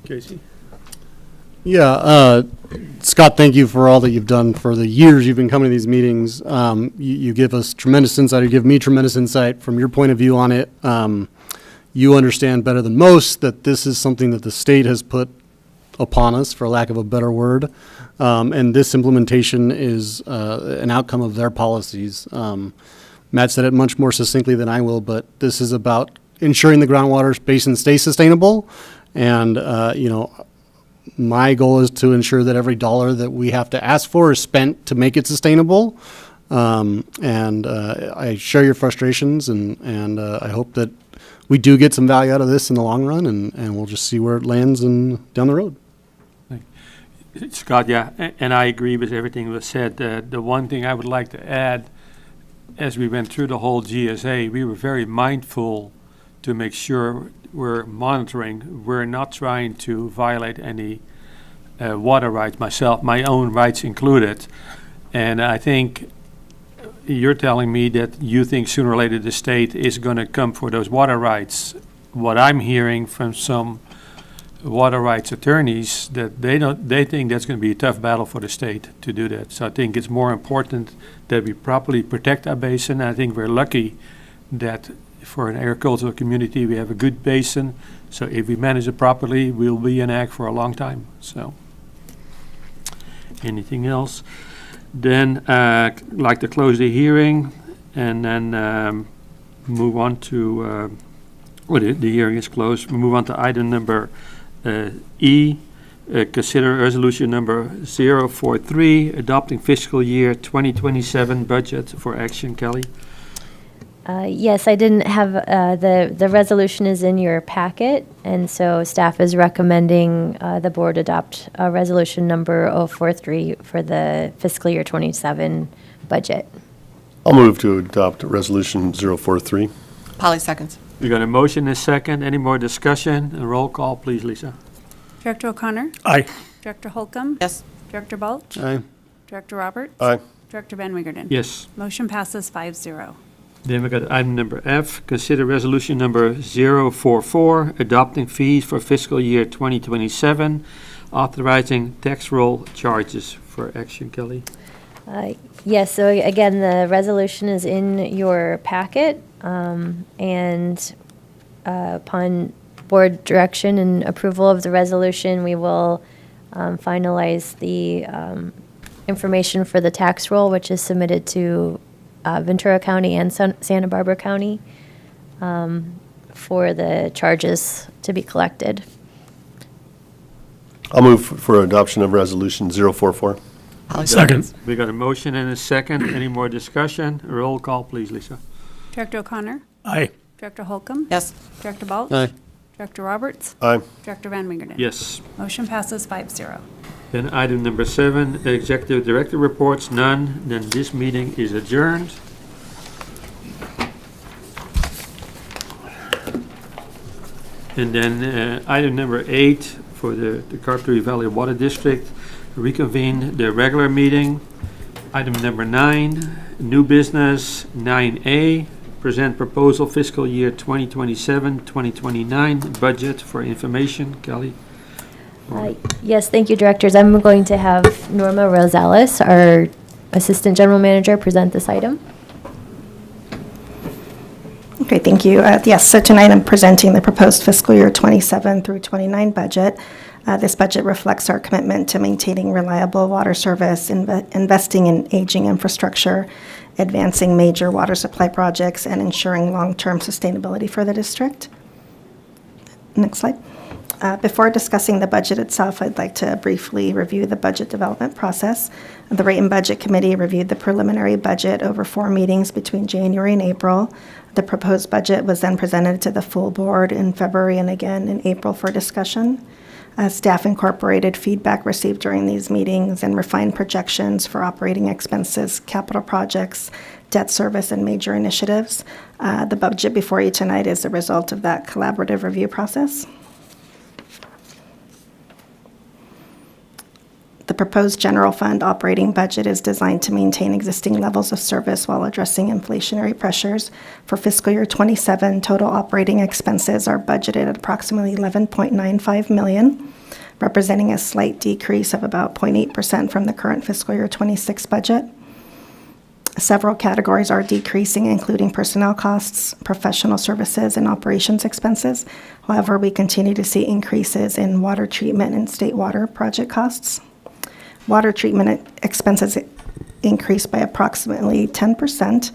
Casey? Yeah, Scott, thank you for all that you've done for the years you've been coming to these meetings. You give us tremendous insight. You give me tremendous insight from your point of view on it. You understand better than most that this is something that the state has put upon us, for lack of a better word. And this implementation is an outcome of their policies. Matt said it much more succinctly than I will, but this is about ensuring the groundwater basin stays sustainable. And, my goal is to ensure that every dollar that we have to ask for is spent to make it sustainable. And I share your frustrations, and I hope that we do get some value out of this in the long run, and we'll just see where it lands down the road. Scott, yeah, and I agree with everything that was said. The one thing I would like to add, as we went through the whole GSA, we were very mindful to make sure we're monitoring. We're not trying to violate any water rights, my own rights included. And I think you're telling me that you think sooner or later the state is going to come for those water rights. What I'm hearing from some water rights attorneys, that they think that's going to be a tough battle for the state to do that. So I think it's more important that we properly protect our basin. I think we're lucky that for an agricultural community we have a good basin. So if we manage it properly, we'll be in ag for a long time. So anything else? Then I'd like to close the hearing and then move on to, the hearing is closed. We move on to item number E, consider resolution number 043, adopting fiscal year 2027 budget for action. Kelly? Yes, I didn't have, the resolution is in your packet, and so staff is recommending the board adopt resolution number 043 for the fiscal year 27 budget. I'll move to adopt resolution 043. Polly seconds. We got a motion and a second. Any more discussion? A roll call, please, Lisa. Director O'Connor? Aye. Director Holcomb? Yes. Director Balch? Aye. Director Roberts? Aye. Director Van Wigerden? Yes. Motion passes 5-0. Then we got item number F, consider resolution number 044, adopting fees for fiscal year 2027, authorizing tax roll charges for action. Kelly? Yes, so again, the resolution is in your packet, and upon board direction and approval of the resolution, we will finalize the information for the tax roll, which is submitted to Ventura County and Santa Barbara County for the charges to be collected. I'll move for adoption of resolution 044. Second. We got a motion and a second. Any more discussion? Roll call, please, Lisa. Director O'Connor? Aye. Director Holcomb? Yes. Director Balch? Aye. Director Roberts? Aye. Director Van Wingerden? Yes. Motion passes 5-0. Then item number 7, executive director reports, none. Then this meeting is adjourned. And then item number 8 for the Carpinteria Valley Water District, reconvene the regular meeting. Item number 9, new business. 9A, present proposal fiscal year 2027-2029 budget for information. Kelly? Yes, thank you, directors. I'm going to have Norma Rosales, our Assistant General Manager, present this item. Okay, thank you. Yes, so tonight I'm presenting the proposed fiscal year 27 through 29 budget. This budget reflects our commitment to maintaining reliable water service, investing in aging infrastructure, advancing major water supply projects, and ensuring long-term sustainability for the district. Next slide. Before discussing the budget itself, I'd like to briefly review the budget development process. The Rate and Budget Committee reviewed the preliminary budget over 4 meetings between January and April. The proposed budget was then presented to the full board in February and again in April for discussion. Staff incorporated feedback received during these meetings and refined projections for operating expenses, capital projects, debt service, and major initiatives. The budget before you tonight is the result of that collaborative review process. The proposed general fund operating budget is designed to maintain existing levels of service while addressing inflationary pressures. For fiscal year 27, total operating expenses are budgeted at approximately $11.95 million, representing a slight decrease of about 0.8% from the current fiscal year 26 budget. Several categories are decreasing, including personnel costs, professional services, and operations expenses. However, we continue to see increases in water treatment and state water project costs. Water treatment expenses increased by approximately 10%.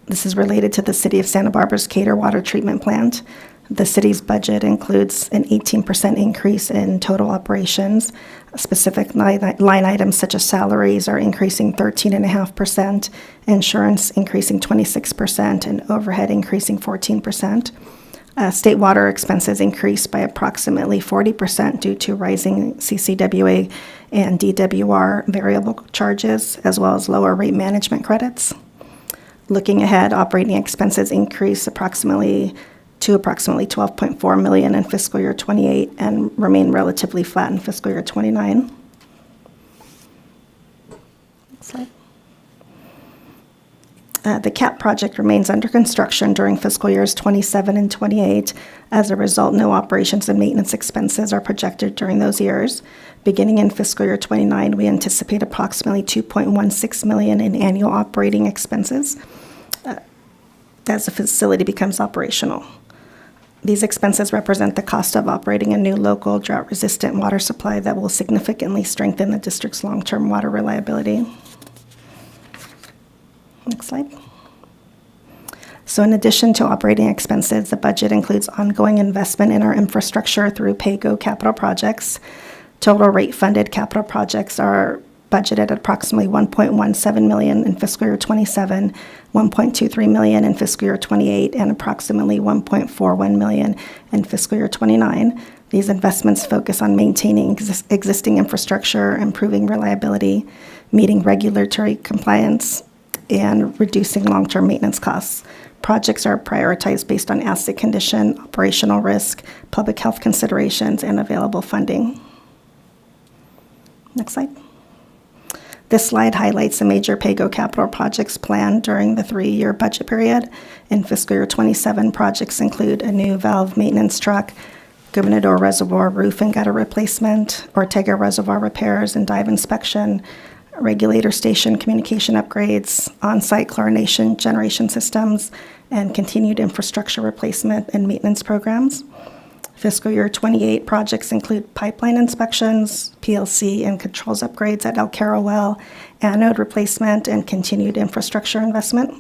This is related to the City of Santa Barbara's Cater water treatment plant. The city's budget includes an 18% increase in total operations. Specific line items such as salaries are increasing 13.5%, insurance increasing 26%, and overhead increasing 14%. State water expenses increased by approximately 40% due to rising CCWA and DWR variable charges, as well as lower rate management credits. Looking ahead, operating expenses increase approximately 12.4 million in fiscal year 28 and remain relatively flat in fiscal year 29. Next slide. The CAP project remains under construction during fiscal years 27 and 28. As a result, no operations and maintenance expenses are projected during those years. Beginning in fiscal year 29, we anticipate approximately 2.16 million in annual operating expenses as the facility becomes operational. These expenses represent the cost of operating a new local drought-resistant water supply that will significantly strengthen the district's long-term water reliability. Next slide. So in addition to operating expenses, the budget includes ongoing investment in our infrastructure through PAYGO capital projects. Total rate-funded capital projects are budgeted at approximately 1.17 million in fiscal year 27, 1.23 million in fiscal year 28, and approximately 1.41 million in fiscal year 29. These investments focus on maintaining existing infrastructure, improving reliability, meeting regulatory compliance, and reducing long-term maintenance costs. Projects are prioritized based on asset condition, operational risk, public health considerations, and available funding. Next slide. This slide highlights the major PAYGO capital projects planned during the 3-year budget period. In fiscal year 27, projects include a new valve maintenance truck, Gobernador Reservoir roof and gutter replacement, Ortega Reservoir repairs and dive inspection, regulator station communication upgrades, on-site chlorination generation systems, and continued infrastructure replacement and maintenance programs. Fiscal year 28 projects include pipeline inspections, PLC and controls upgrades at El Caro Well, anode replacement, and continued infrastructure investment.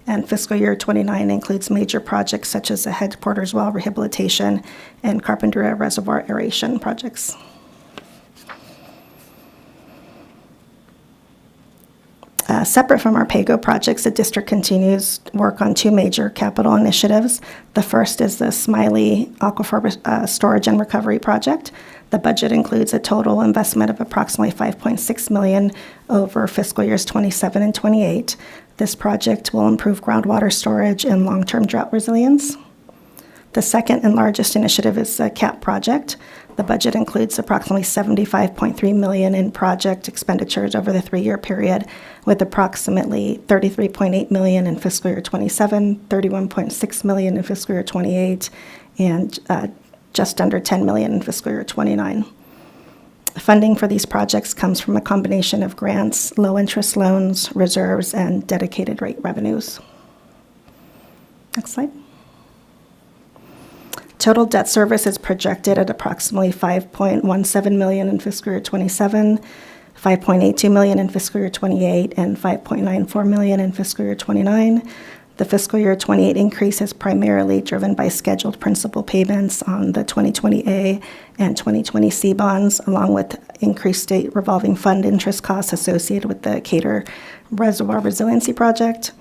And fiscal year 29 includes major projects such as the headquarters well rehabilitation and Carpinteria Reservoir aeration projects. Separate from our PAYGO projects, the district continues work on 2 major capital initiatives. The first is the Smiley Aquifer Storage and Recovery Project. The budget includes a total investment of approximately $5.6 million over fiscal years 27 and 28. This project will improve groundwater storage and long-term drought resilience. The second and largest initiative is the CAP project. The budget includes approximately $75.3 million in project expenditures over the 3-year period, with approximately $33.8 million in fiscal year 27, $31.6 million in fiscal year 28, and just under $10 million in fiscal year 29. Funding for these projects comes from a combination of grants, low-interest loans, reserves, and dedicated rate revenues. Next slide. Total debt service is projected at approximately $5.17 million in fiscal year 27, $5.82 million in fiscal year 28, and $5.94 million in fiscal year 29. The fiscal year 28 increase is primarily driven by scheduled principal payments on the 2020A and 2020C bonds, along with increased state revolving fund interest costs associated with the Cater Reservoir Resiliency Project.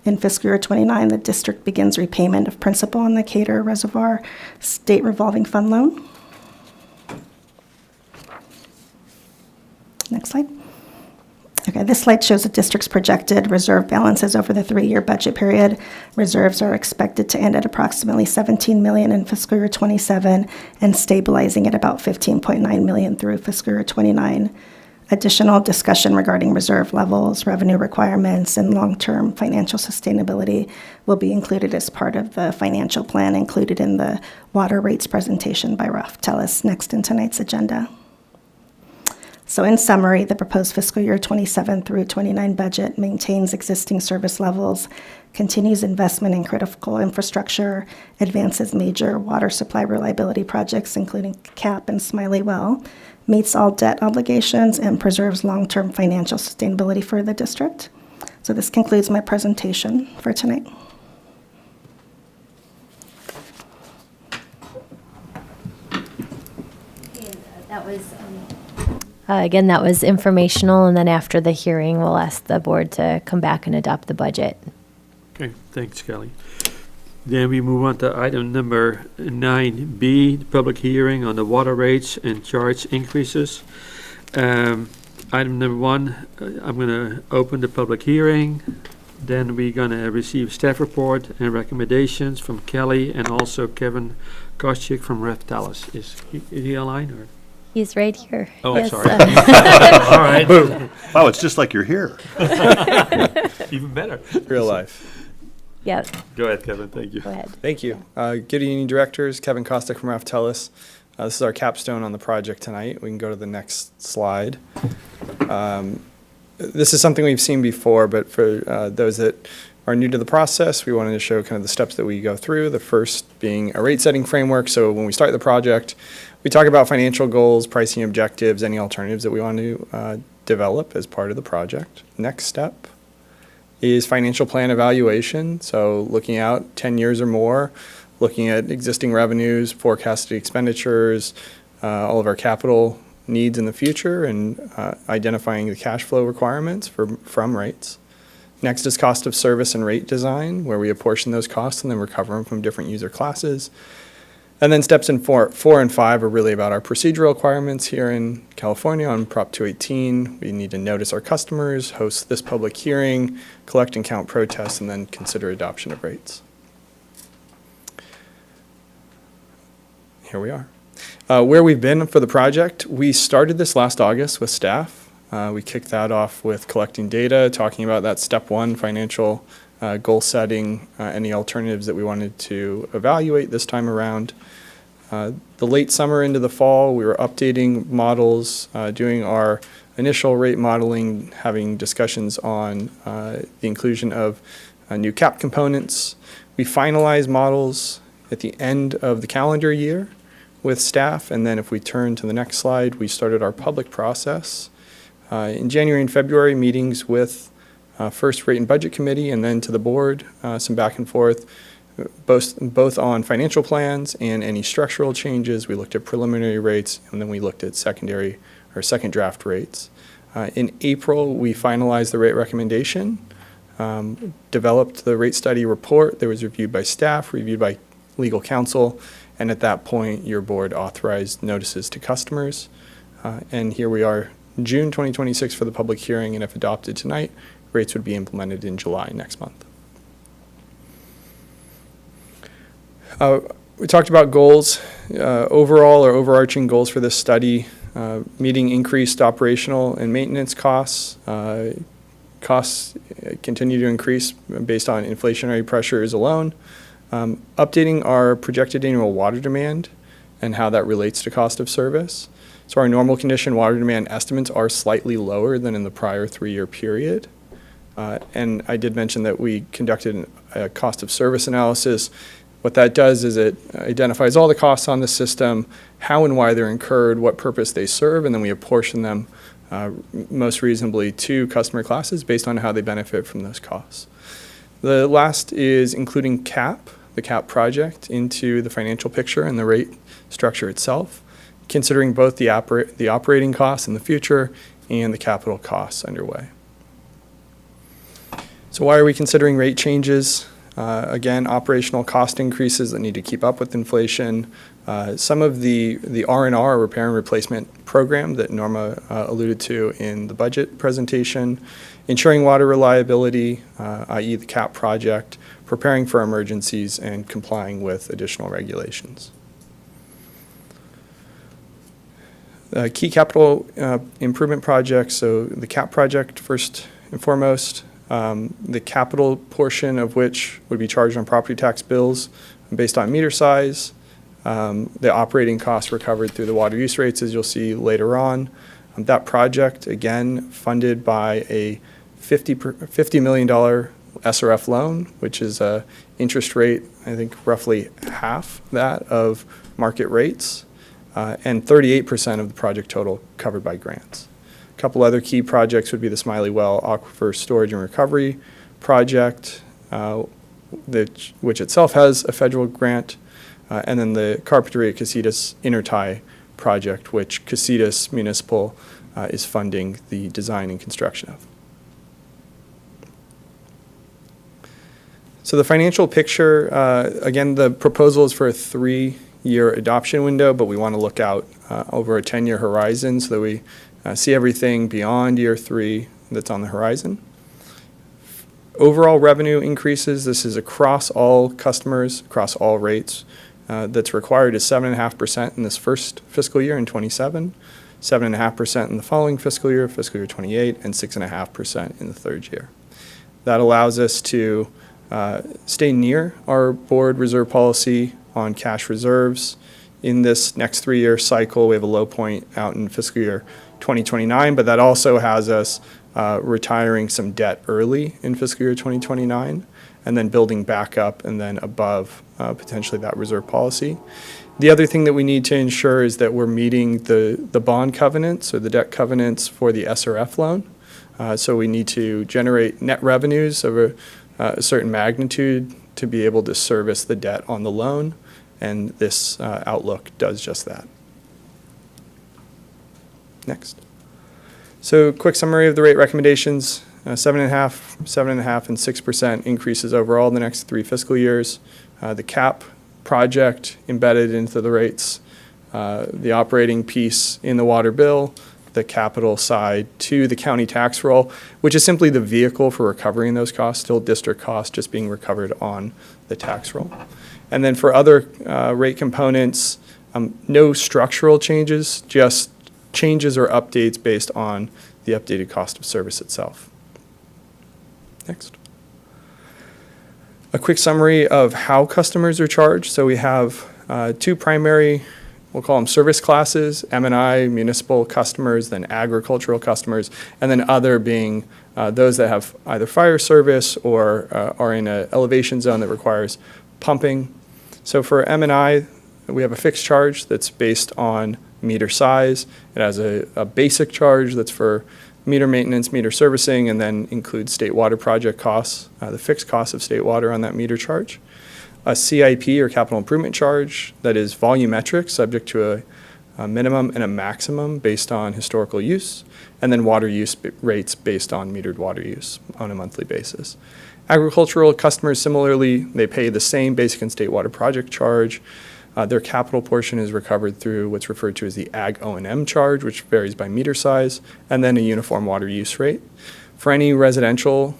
In fiscal year 29, the district begins repayment of principal on the Cater Reservoir State Revolving Fund loan. Next slide. Okay, this slide shows the district's projected reserve balances over the 3-year budget period. Reserves are expected to end at approximately $17 million in fiscal year 27 and stabilizing at about $15.9 million through fiscal year 29. Additional discussion regarding reserve levels, revenue requirements, and long-term financial sustainability will be included as part of the financial plan included in the water rates presentation by Ralph Tellis next in tonight's agenda. So in summary, the proposed fiscal year 27 through 29 budget maintains existing service levels, continues investment in critical infrastructure, advances major water supply reliability projects, including CAP and Smiley Well, meets all debt obligations, and preserves long-term financial sustainability for the district. So this concludes my presentation for tonight. That was, again, that was informational, and then after the hearing, we'll ask the board to come back and adopt the budget. Okay, thanks, Kelly. Then we move on to item number 9B, the public hearing on the water rates and charge increases. Item number 1, I'm going to open the public hearing. Then we're going to receive staff report and recommendations from Kelly and also Kevin Koschik from Ref Tallis. Is he online or? He's right here. Oh, Yes, sorry. All right. Wow, it's just like you're here. Even better. Real life. Yeah, Go ahead, Kevin. Thank you. go ahead. Thank you. Good evening, directors. Kevin Kostick from Ralph Tellis. This is our capstone on the project tonight. We can go to the next slide. This is something we've seen before, but for those that are new to the process, we wanted to show kind of the steps that we go through. The first being a rate setting framework. So when we start the project, we talk about financial goals, pricing objectives, any alternatives that we want to develop as part of the project. Next step is financial plan evaluation. So looking out 10 years or more, looking at existing revenues, forecasted expenditures, all of our capital needs in the future, and identifying the cash flow requirements from rates. Next is cost of service and rate design, where we apportion those costs and then recover them from different user classes. And then steps in 4 and 5 are really about our procedural requirements here in California on Prop 218. We need to notice our customers, host this public hearing, collect and count protests, and then consider adoption of rates. Here we are. Where we've been for the project, we started this last August with staff. We kicked that off with collecting data, talking about that step one, financial goal setting, any alternatives that we wanted to evaluate this time around. The late summer into the fall, we were updating models, doing our initial rate modeling, having discussions on the inclusion of new cap components. We finalized models at the end of the calendar year with staff, and then if we turn to the next slide, we started our public process. In January and February, meetings with first Rate and Budget Committee and then to the board, some back and forth, both on financial plans and any structural changes. We looked at preliminary rates, and then we looked at secondary or second draft rates. In April, we finalized the rate recommendation, developed the rate study report that was reviewed by staff, reviewed by legal counsel, and at that point, your board authorized notices to customers. And here we are, June 2026 for the public hearing, and if adopted tonight, rates would be implemented in July next month. We talked about goals, overall or overarching goals for this study, meeting increased operational and maintenance costs. Costs continue to increase based on inflationary pressures alone. Updating our projected annual water demand and how that relates to cost of service. So our normal condition water demand estimates are slightly lower than in the prior 3-year period. And I did mention that we conducted a cost of service analysis. What that does is it identifies all the costs on the system, how and why they're incurred, what purpose they serve, and then we apportion them most reasonably to customer classes based on how they benefit from those costs. The last is including CAP, the CAP project, into the financial picture and the rate structure itself, considering both the operating costs in the future and the capital costs underway. So why are we considering rate changes? Again, operational cost increases that need to keep up with inflation. Some of the R&R, repair and replacement program that Norma alluded to in the budget presentation, ensuring water reliability, i.e. the CAP project, preparing for emergencies, and complying with additional regulations. Key capital improvement projects, so the CAP project first and foremost, the capital portion of which would be charged on property tax bills based on meter size, the operating costs recovered through the water use rates, as you'll see later on. That project, again, funded by a $50 million SRF loan, which is a interest rate, I think, roughly half that of market rates, and 38% of the project total covered by grants. A couple other key projects would be the Smiley Well Aquifer Storage and Recovery Project, which itself has a federal grant, and then the Carpinteria Casitas Intertie Project, which Casitas Municipal is funding the design and construction of. So the financial picture, again, the proposal is for a 3-year adoption window, but we want to look out over a 10-year horizon so that we see everything beyond year 3 that's on the horizon. Overall revenue increases, this is across all customers, across all rates, that's required is 7.5% in this first fiscal year in 27, 7.5% in the following fiscal year 28, and 6.5% in the third year. That allows us to stay near our board reserve policy on cash reserves. In this next 3-year cycle, we have a low point out in fiscal year 2029, but that also has us retiring some debt early in fiscal year 2029, and then building back up and then above potentially that reserve policy. The other thing that we need to ensure is that we're meeting the bond covenants or the debt covenants for the SRF loan. So we need to generate net revenues of a certain magnitude to be able to service the debt on the loan, and this outlook does just that. Next. So quick summary of the rate recommendations, 7.5, and 6% increases overall in the next 3 fiscal years. The CAP project embedded into the rates, the operating piece in the water bill, the capital side to the county tax roll, which is simply the vehicle for recovering those costs, still district costs, just being recovered on the tax roll. And then for other rate components, no structural changes, just changes or updates based on the updated cost of service itself. Next. A quick summary of how customers are charged. So we have two primary, we'll call them service classes, M&I, municipal customers, then agricultural customers, and then other being those that have either fire service or are in an elevation zone that requires pumping. So for M&I, we have a fixed charge that's based on meter size. It has a basic charge that's for meter maintenance, meter servicing, and then includes state water project costs, the fixed cost of state water on that meter charge. A CIP or capital improvement charge that is volumetric, subject to a minimum and a maximum based on historical use, and then water use rates based on metered water use on a monthly basis. Agricultural customers, similarly, they pay the same basic and state water project charge. Their capital portion is recovered through what's referred to as the Ag O&M charge, which varies by meter size, and then a uniform water use rate. For any residential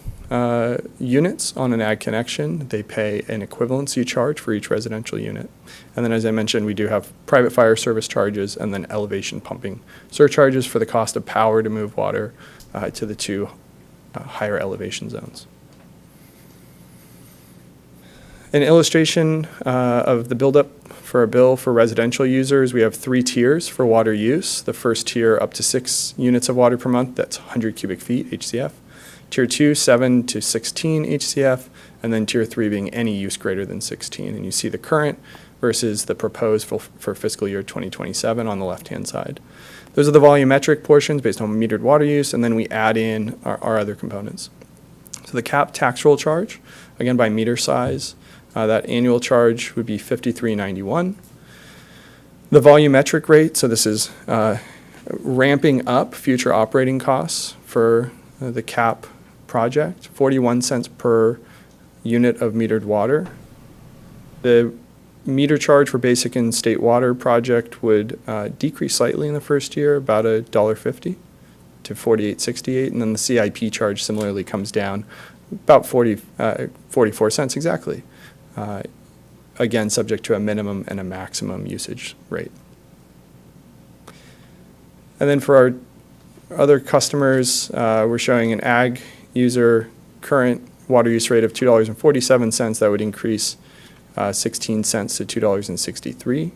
units on an ag connection, they pay an equivalency charge for each residential unit. And then, as I mentioned, we do have private fire service charges and then elevation pumping surcharges for the cost of power to move water to the two higher elevation zones. An illustration of the buildup for a bill for residential users, we have 3 tiers for water use. The first tier up to 6 units of water per month, that's 100 cubic feet, HCF. Tier 2, 7 to 16 HCF, and then Tier 3 being any use greater than 16. And you see the current versus the proposed for fiscal year 2027 on the left-hand side. Those are the volumetric portions based on metered water use, and then we add in our other components. So the cap tax roll charge, again by meter size, that annual charge would be $53.91. The volumetric rate, so this is ramping up future operating costs for the cap project, 41 cents per unit of metered water. The meter charge for basic and state water project would decrease slightly in the first year, about $1.50 to $48.68, and then the CIP charge similarly comes down about 44 cents exactly. Again, subject to a minimum and a maximum usage rate. And then for our other customers, we're showing an ag user current water use rate of $2.47. That would increase 16 cents to $2.63.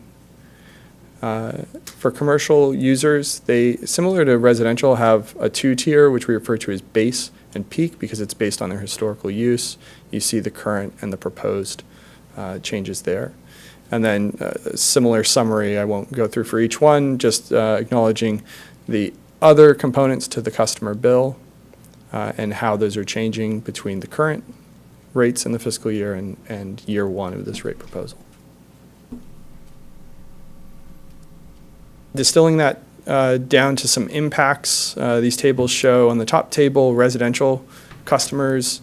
For commercial users, they, similar to residential, have a 2-tier, which we refer to as base and peak because it's based on their historical use. You see the current and the proposed changes there. And then a similar summary, I won't go through for each one, just acknowledging the other components to the customer bill and how those are changing between the current rates in the fiscal year and year 1 of this rate proposal. Distilling that down to some impacts, these tables show on the top table residential customers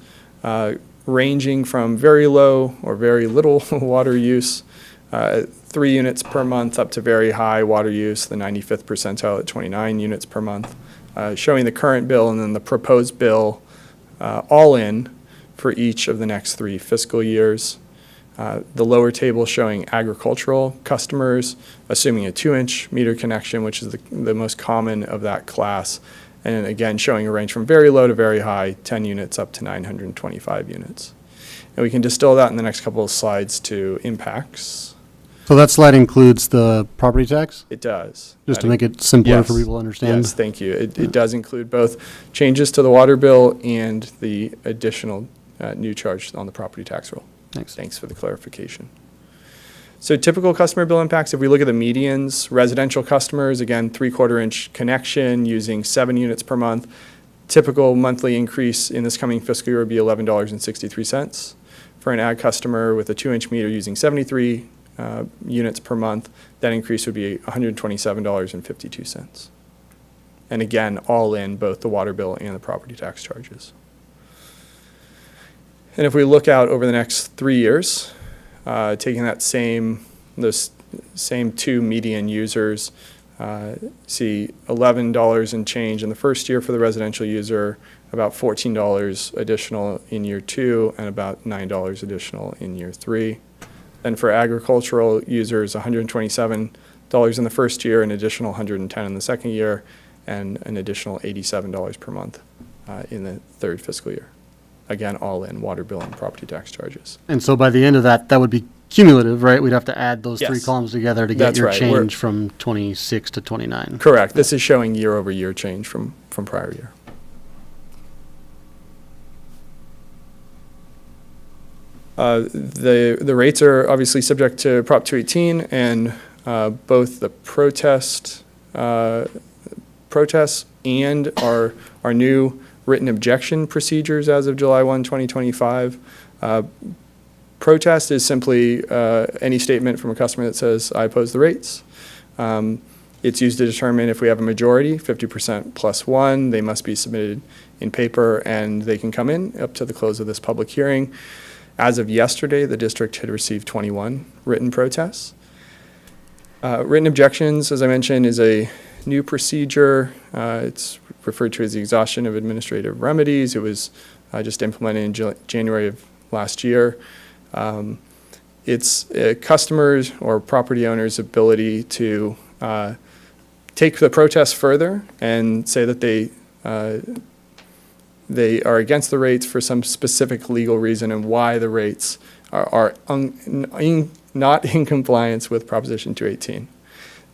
ranging from very low or very little water use, 3 units per month, up to very high water use, the 95th percentile at 29 units per month, showing the current bill and then the proposed bill all in for each of the next 3 fiscal years. The lower table showing agricultural customers, assuming a 2-inch meter connection, which is the most common of that class. And again, showing a range from very low to very high, 10 units up to 925 units. And we can distill that in the next couple of slides to impacts. So that slide includes the property tax? It does. Just to make it simpler for Yes. people to understand? Yes, thank you. It does include both changes to the water bill and the additional new charge on the property tax roll. Thanks. Thanks for the clarification. So typical customer bill impacts, if we look at the medians, residential customers, again, 3/4 inch connection using 7 units per month. Typical monthly increase in this coming fiscal year would be $11.63. For an ag customer with a 2-inch meter using 73 units per month, that increase would be $127.52. And again, all in both the water bill and the property tax charges. And if we look out over the next 3 years, taking those same 2 median users, see $11 and change in the first year for the residential user, about $14 additional in year 2, and about $9 additional in year 3. Then for agricultural users, $127 in the first year, an additional $110 in the second year, and an additional $87 per month in the third fiscal year. Again, all in water bill and property tax charges. And so by the end of that, that would be cumulative, right? We'd have to add those three Yes. columns together to get That's your right. We're- change from 26 to 29. Correct. This is showing year-over-year change from prior year. The rates are obviously subject to Prop 218, and both the protests and our new written objection procedures as of July 1, 2025. Protest is simply any statement from a customer that says, I oppose the rates. It's used to determine if we have a majority, 50% plus one. They must be submitted in paper, and they can come in up to the close of this public hearing. As of yesterday, the district had received 21 written protests. Written objections, as I mentioned, is a new procedure. It's referred to as the exhaustion of administrative remedies. It was just implemented in January of last year. It's customers or property owners' ability to take the protest further and say that they are against the rates for some specific legal reason and why the rates are not in compliance with Proposition 218.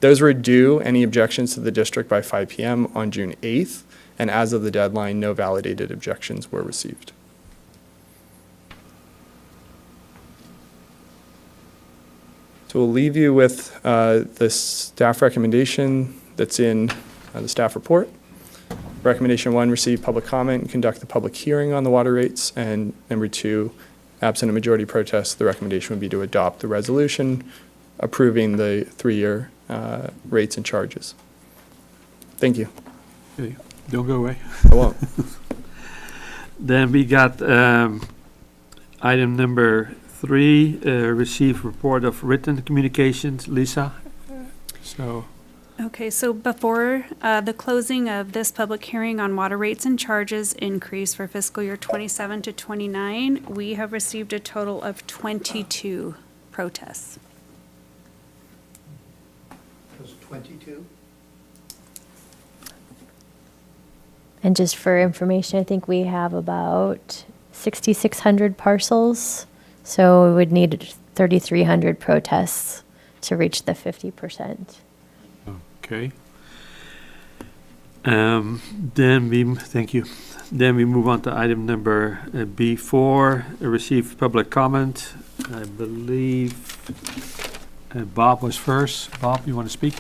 Those were due, any objections to the district, by 5 p.m. on June 8th, and as of the deadline, no validated objections were received. So we'll leave you with the staff recommendation that's in the staff report. Recommendation 1, receive public comment and conduct the public hearing on the water rates. And number 2, absent a majority protest, the recommendation would be to adopt the resolution approving the 3-year rates and charges. Thank you. Okay, don't go away. I won't. Then we got item number 3, receive report of written communications. Lisa? So, Okay, so before the closing of this public hearing on water rates and charges increase for fiscal year 27 to 29, we have received a total of 22 protests. Was 22? And just for information, I think we have about 6,600 parcels. So we would need 3,300 protests to reach the 50%. okay. Thank you. Then we move on to item number B4, receive public comment. I believe Bob was first. Bob, you want to speak?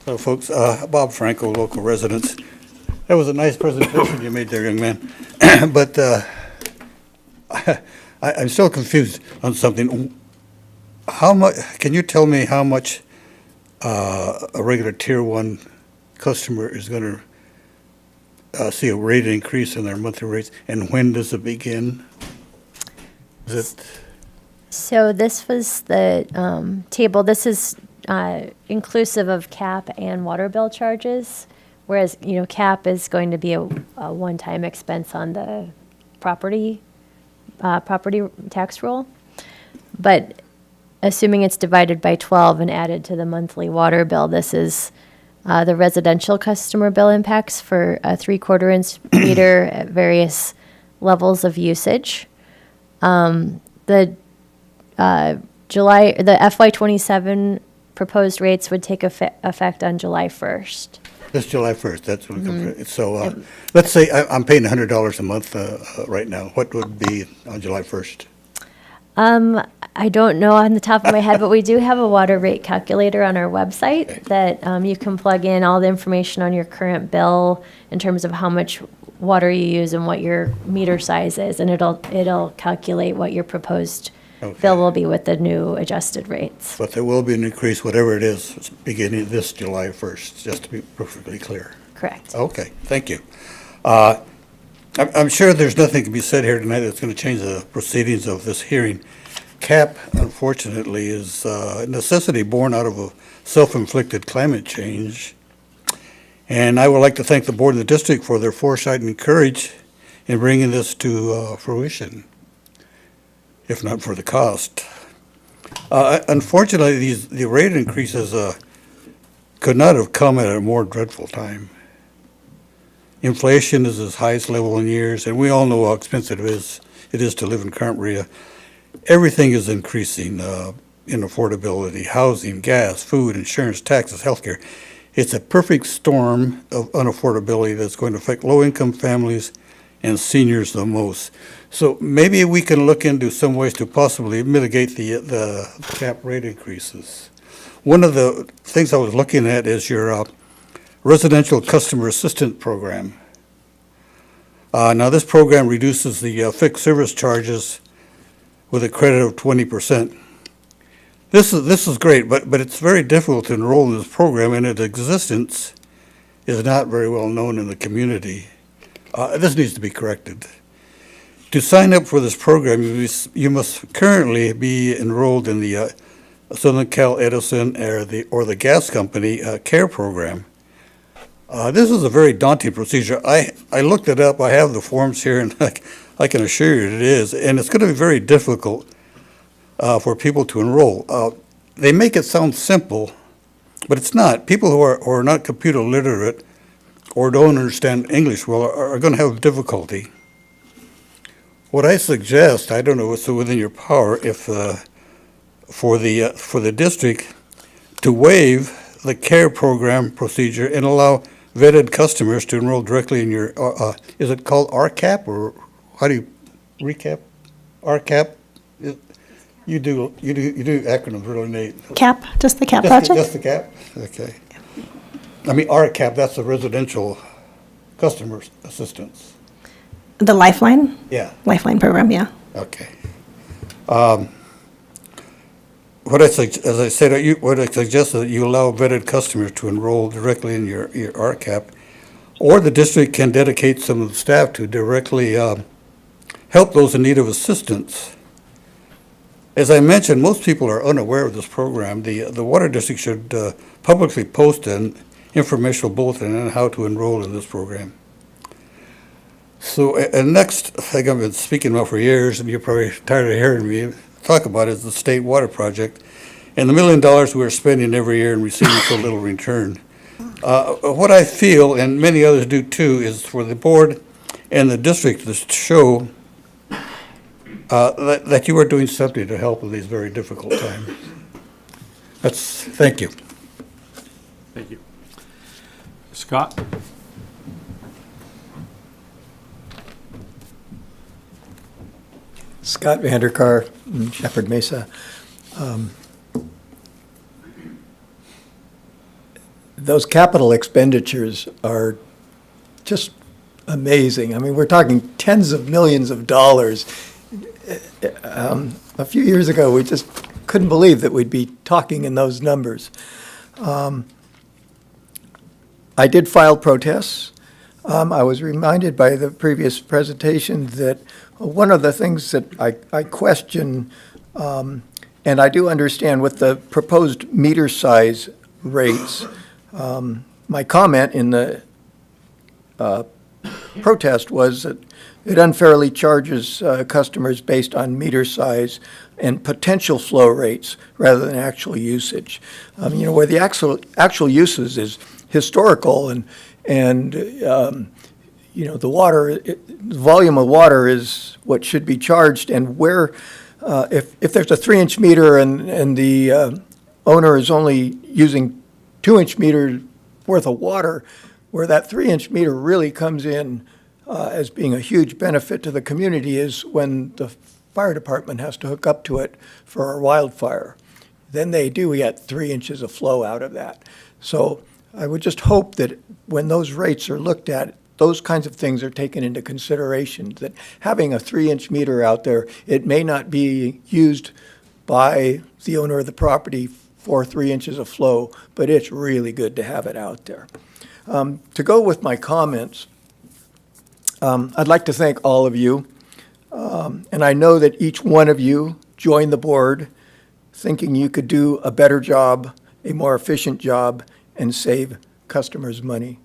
So folks, Bob Franco, local residents. That was a nice presentation you made there, young man. But I'm still confused on something. How much, can you tell me how much a regular Tier 1 customer is going to see a rate increase in their monthly rates, and when does it begin? Is it? So this was the table. This is inclusive of CAP and water bill charges, whereas, CAP is going to be a one-time expense on the property tax roll. But assuming it's divided by 12 and added to the monthly water bill, this is the residential customer bill impacts for a 3/4-inch meter at various levels of usage. The FY27 proposed rates would take effect on July 1st. This July 1st, that's when it comes. So let's say I'm paying $100 a month right now. What would be on July 1st? I don't know on the top of my head, but we do have a water rate calculator on our website that you can plug in all the information on your current bill in terms of how much water you use and what your meter size is, and it'll calculate what your proposed bill will be with the new adjusted rates. But there will be an increase, whatever it is, beginning this July 1st, just to be perfectly clear. Correct. Okay, thank you. I'm sure there's nothing to be said here tonight that's going to change the proceedings of this hearing. CAP, unfortunately, is a necessity born out of a self-inflicted climate change. And I would like to thank the board and the district for their foresight and courage in bringing this to fruition, if not for the cost. Unfortunately, the rate increases could not have come at a more dreadful time. Inflation is its highest level in years, and we all know how expensive it is to live in Carpinteria. Everything is increasing in affordability: housing, gas, food, insurance, taxes, healthcare. It's a perfect storm of unaffordability that's going to affect low-income families and seniors the most. So maybe we can look into some ways to possibly mitigate the cap rate increases. One of the things I was looking at is your residential customer assistance program. Now, this program reduces the fixed service charges with a credit of 20%. This is great, but it's very difficult to enroll in this program, and its existence is not very well known in the community. This needs to be corrected. To sign up for this program, you must currently be enrolled in the Southern Cal Edison or the gas company CARE program. This is a very daunting procedure. I looked it up. I have the forms here, and I can assure you it is. And it's going to be very difficult for people to enroll. They make it sound simple, but it's not. People who are not computer literate or don't understand English well are going to have difficulty. What I suggest, I don't know what's within your power, if for the district to waive the CARE program procedure and allow vetted customers to enroll directly in your, is it called RCAP, or how do you recap? RCAP? You do acronyms really neat. CAP, just the CAP project? Just the CAP? Okay. I mean, RCAP, that's the residential customer assistance. The Lifeline? Yeah. Lifeline program, yeah. Okay. What I suggest is that you allow vetted customers to enroll directly in your RCAP, or the district can dedicate some of the staff to directly help those in need of assistance. As I mentioned, most people are unaware of this program. The water district should publicly post an informational bulletin on how to enroll in this program. So, and next thing I've been speaking about for years, and you're probably tired of hearing me talk about, is the state water project and the $1 million we're spending every year and receiving so little return. What I feel, and many others do too, is for the board and the district to show that you are doing something to help in these very difficult times. Thank you. Thank you. Scott? Scott Vanderkar, Shepherd Mesa. Those capital expenditures are just amazing. I mean, we're talking tens of millions of dollars. A few years ago, we just couldn't believe that we'd be talking in those numbers. I did file protests. I was reminded by the previous presentation that one of the things that I question, and I do understand with the proposed meter size rates, my comment in the protest was that it unfairly charges customers based on meter size and potential flow rates rather than actual usage. Where the actual uses is historical and the water, the volume of water is what should be charged, and where, if there's a 3-inch meter and the owner is only using 2-inch meters worth of water, where that 3-inch meter really comes in as being a huge benefit to the community is when the fire department has to hook up to it for a wildfire. Then we get 3 inches of flow out of that. So I would just hope that when those rates are looked at, those kinds of things are taken into consideration, that having a 3-inch meter out there, it may not be used by the owner of the property for 3 inches of flow, but it's really good to have it out there. To go with my comments, I'd like to thank all of you. And I know that each one of you joined the board thinking you could do a better job, a more efficient job, and save customers money.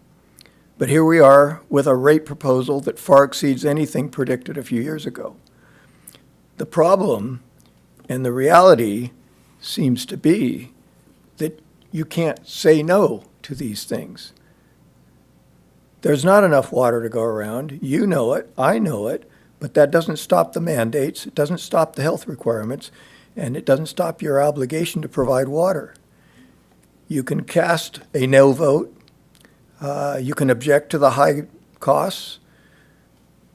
But here we are with a rate proposal that far exceeds anything predicted a few years ago. The problem and the reality seems to be that you can't say no to these things. There's not enough water to go around. You know it, I know it, but that doesn't stop the mandates, it doesn't stop the health requirements, and it doesn't stop your obligation to provide water. You can cast a no vote, you can object to the high costs,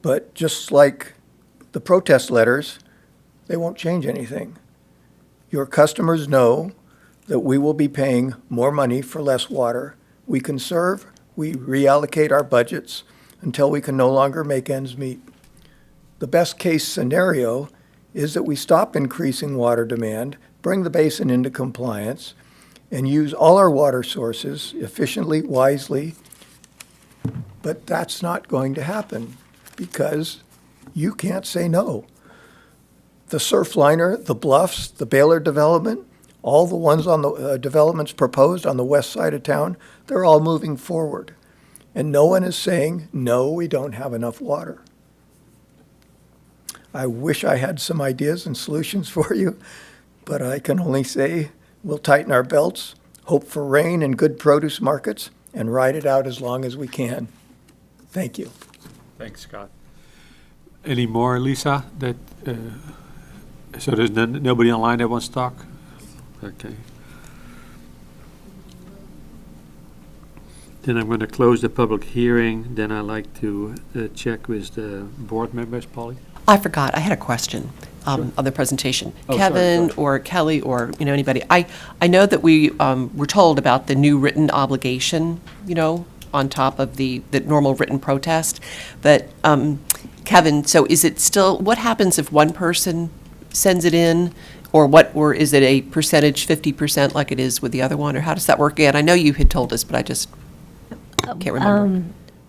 but just like the protest letters, they won't change anything. Your customers know that we will be paying more money for less water. We conserve, we reallocate our budgets until we can no longer make ends meet. The best case scenario is that we stop increasing water demand, bring the basin into compliance, and use all our water sources efficiently, wisely. But that's not going to happen because you can't say no. The Surfliner, the Bluffs, the Baylor development, all the ones on the developments proposed on the west side of town, they're all moving forward. And no one is saying, no, we don't have enough water. I wish I had some ideas and solutions for you, but I can only say we'll tighten our belts, hope for rain and good produce markets, and ride it out as long as we can. Thank you. Thanks, Scott. Any more, Lisa, that, so there's nobody online that wants to talk? Okay. Then I'm going to close the public hearing. Then I'd like to check with the board members, Polly. I forgot, I had a question on the presentation. Kevin or Kelly or, anybody. I know that we were told about the new written obligation, on top of the normal written protest. But Kevin, so is it still, what happens if one person sends it in? Or is it a percentage, 50% like it is with the other one? Or how does that work again? I know you had told us, but I just can't remember.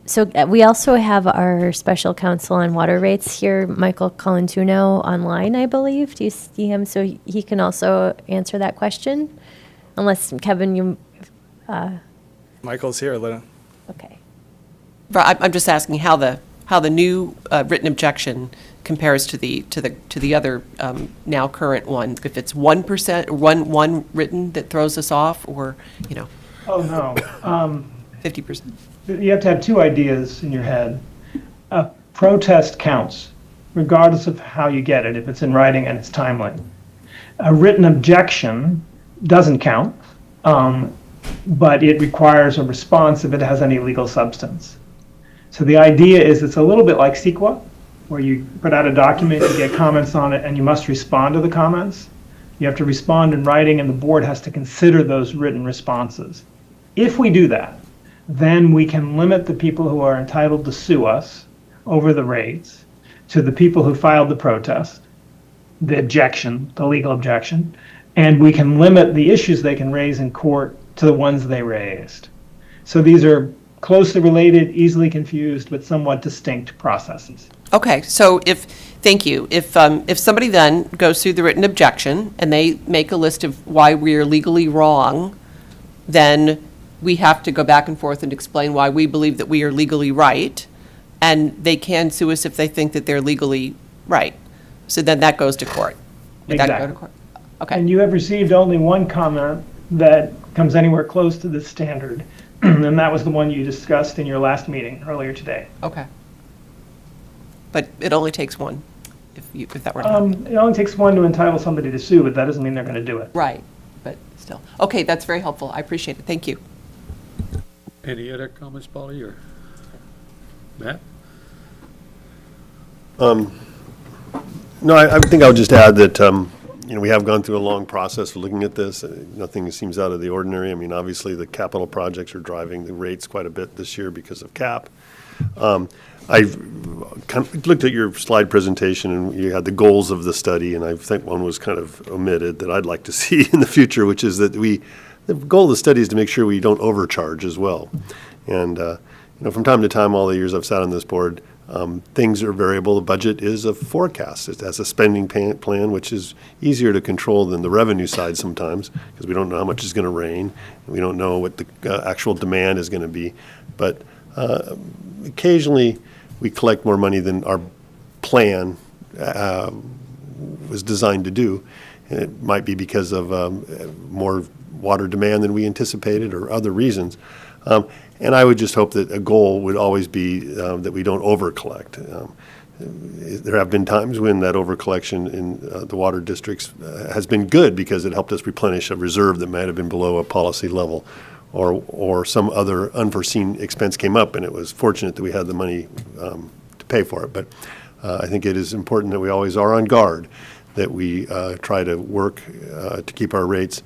So we also have our special counsel on water rates here, Michael Colantuno, online, I believe. Do you see him? So he can also answer that question, unless Kevin, you. Michael's here, Lena. Okay. But I'm just asking how the new written objection compares to the other now current one. If it's 1%, one written that throws us off, or Oh, no. 50%. You have to have two ideas in your head. A protest counts, regardless of how you get it, if it's in writing and it's timely. A written objection doesn't count, but it requires a response if it has any legal substance. So the idea is it's a little bit like CEQA, where you put out a document, you get comments on it, and you must respond to the comments. You have to respond in writing, and the board has to consider those written responses. If we do that, then we can limit the people who are entitled to sue us over the rates to the people who filed the protest, the objection, the legal objection, and we can limit the issues they can raise in court to the ones they raised. So these are closely related, easily confused, but somewhat distinct processes. Okay, so thank you. If somebody then goes through the written objection and they make a list of why we are legally wrong, then we have to go back and forth and explain why we believe that we are legally right, and they can sue us if they think that they're legally right. So then that goes to court. Would that go to court? Okay. And you have received only one comment that comes anywhere close to this standard, and that was the one you discussed in your last meeting earlier today. Okay. But it only takes one, if that were to happen. It only takes one to entitle somebody to sue, but that doesn't mean they're going to do it. Right, but still. Okay, that's very helpful. I appreciate it. Thank you. Any other comments, Polly, or Matt? No, I think I would just add that, we have gone through a long process of looking at this. Nothing seems out of the ordinary. I mean, obviously, the capital projects are driving the rates quite a bit this year because of CAP. I've kind of looked at your slide presentation, and you had the goals of the study, and I think one was kind of omitted that I'd like to see in the future, which is that the goal of the study is to make sure we don't overcharge as well. And, from time to time, all the years I've sat on this board, things are variable. The budget is a forecast. It has a spending plan, which is easier to control than the revenue side sometimes, because we don't know how much is going to rain. And we don't know what the actual demand is going to be. But Occasionally, we collect more money than our plan was designed to do. And it might be because of more water demand than we anticipated or other reasons. And I would just hope that a goal would always be that we don't over-collect. There have been times when that over-collection in the water districts has been good because it helped us replenish a reserve that might have been below a policy level, or some other unforeseen expense came up, and it was fortunate that we had the money to pay for it. But I think it is important that we always are on guard, that we try to work to keep our rates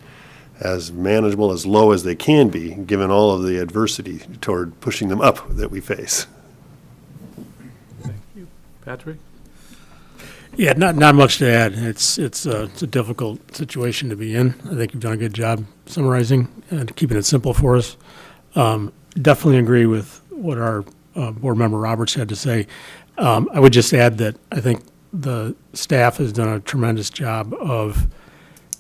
as manageable, as low as they can be, given all of the adversity toward pushing them up that we face. Patrick? Yeah, not much to add. It's a difficult situation to be in. I think you've done a good job summarizing and keeping it simple for us. Definitely agree with what our board member Roberts had to say. I would just add that I think the staff has done a tremendous job of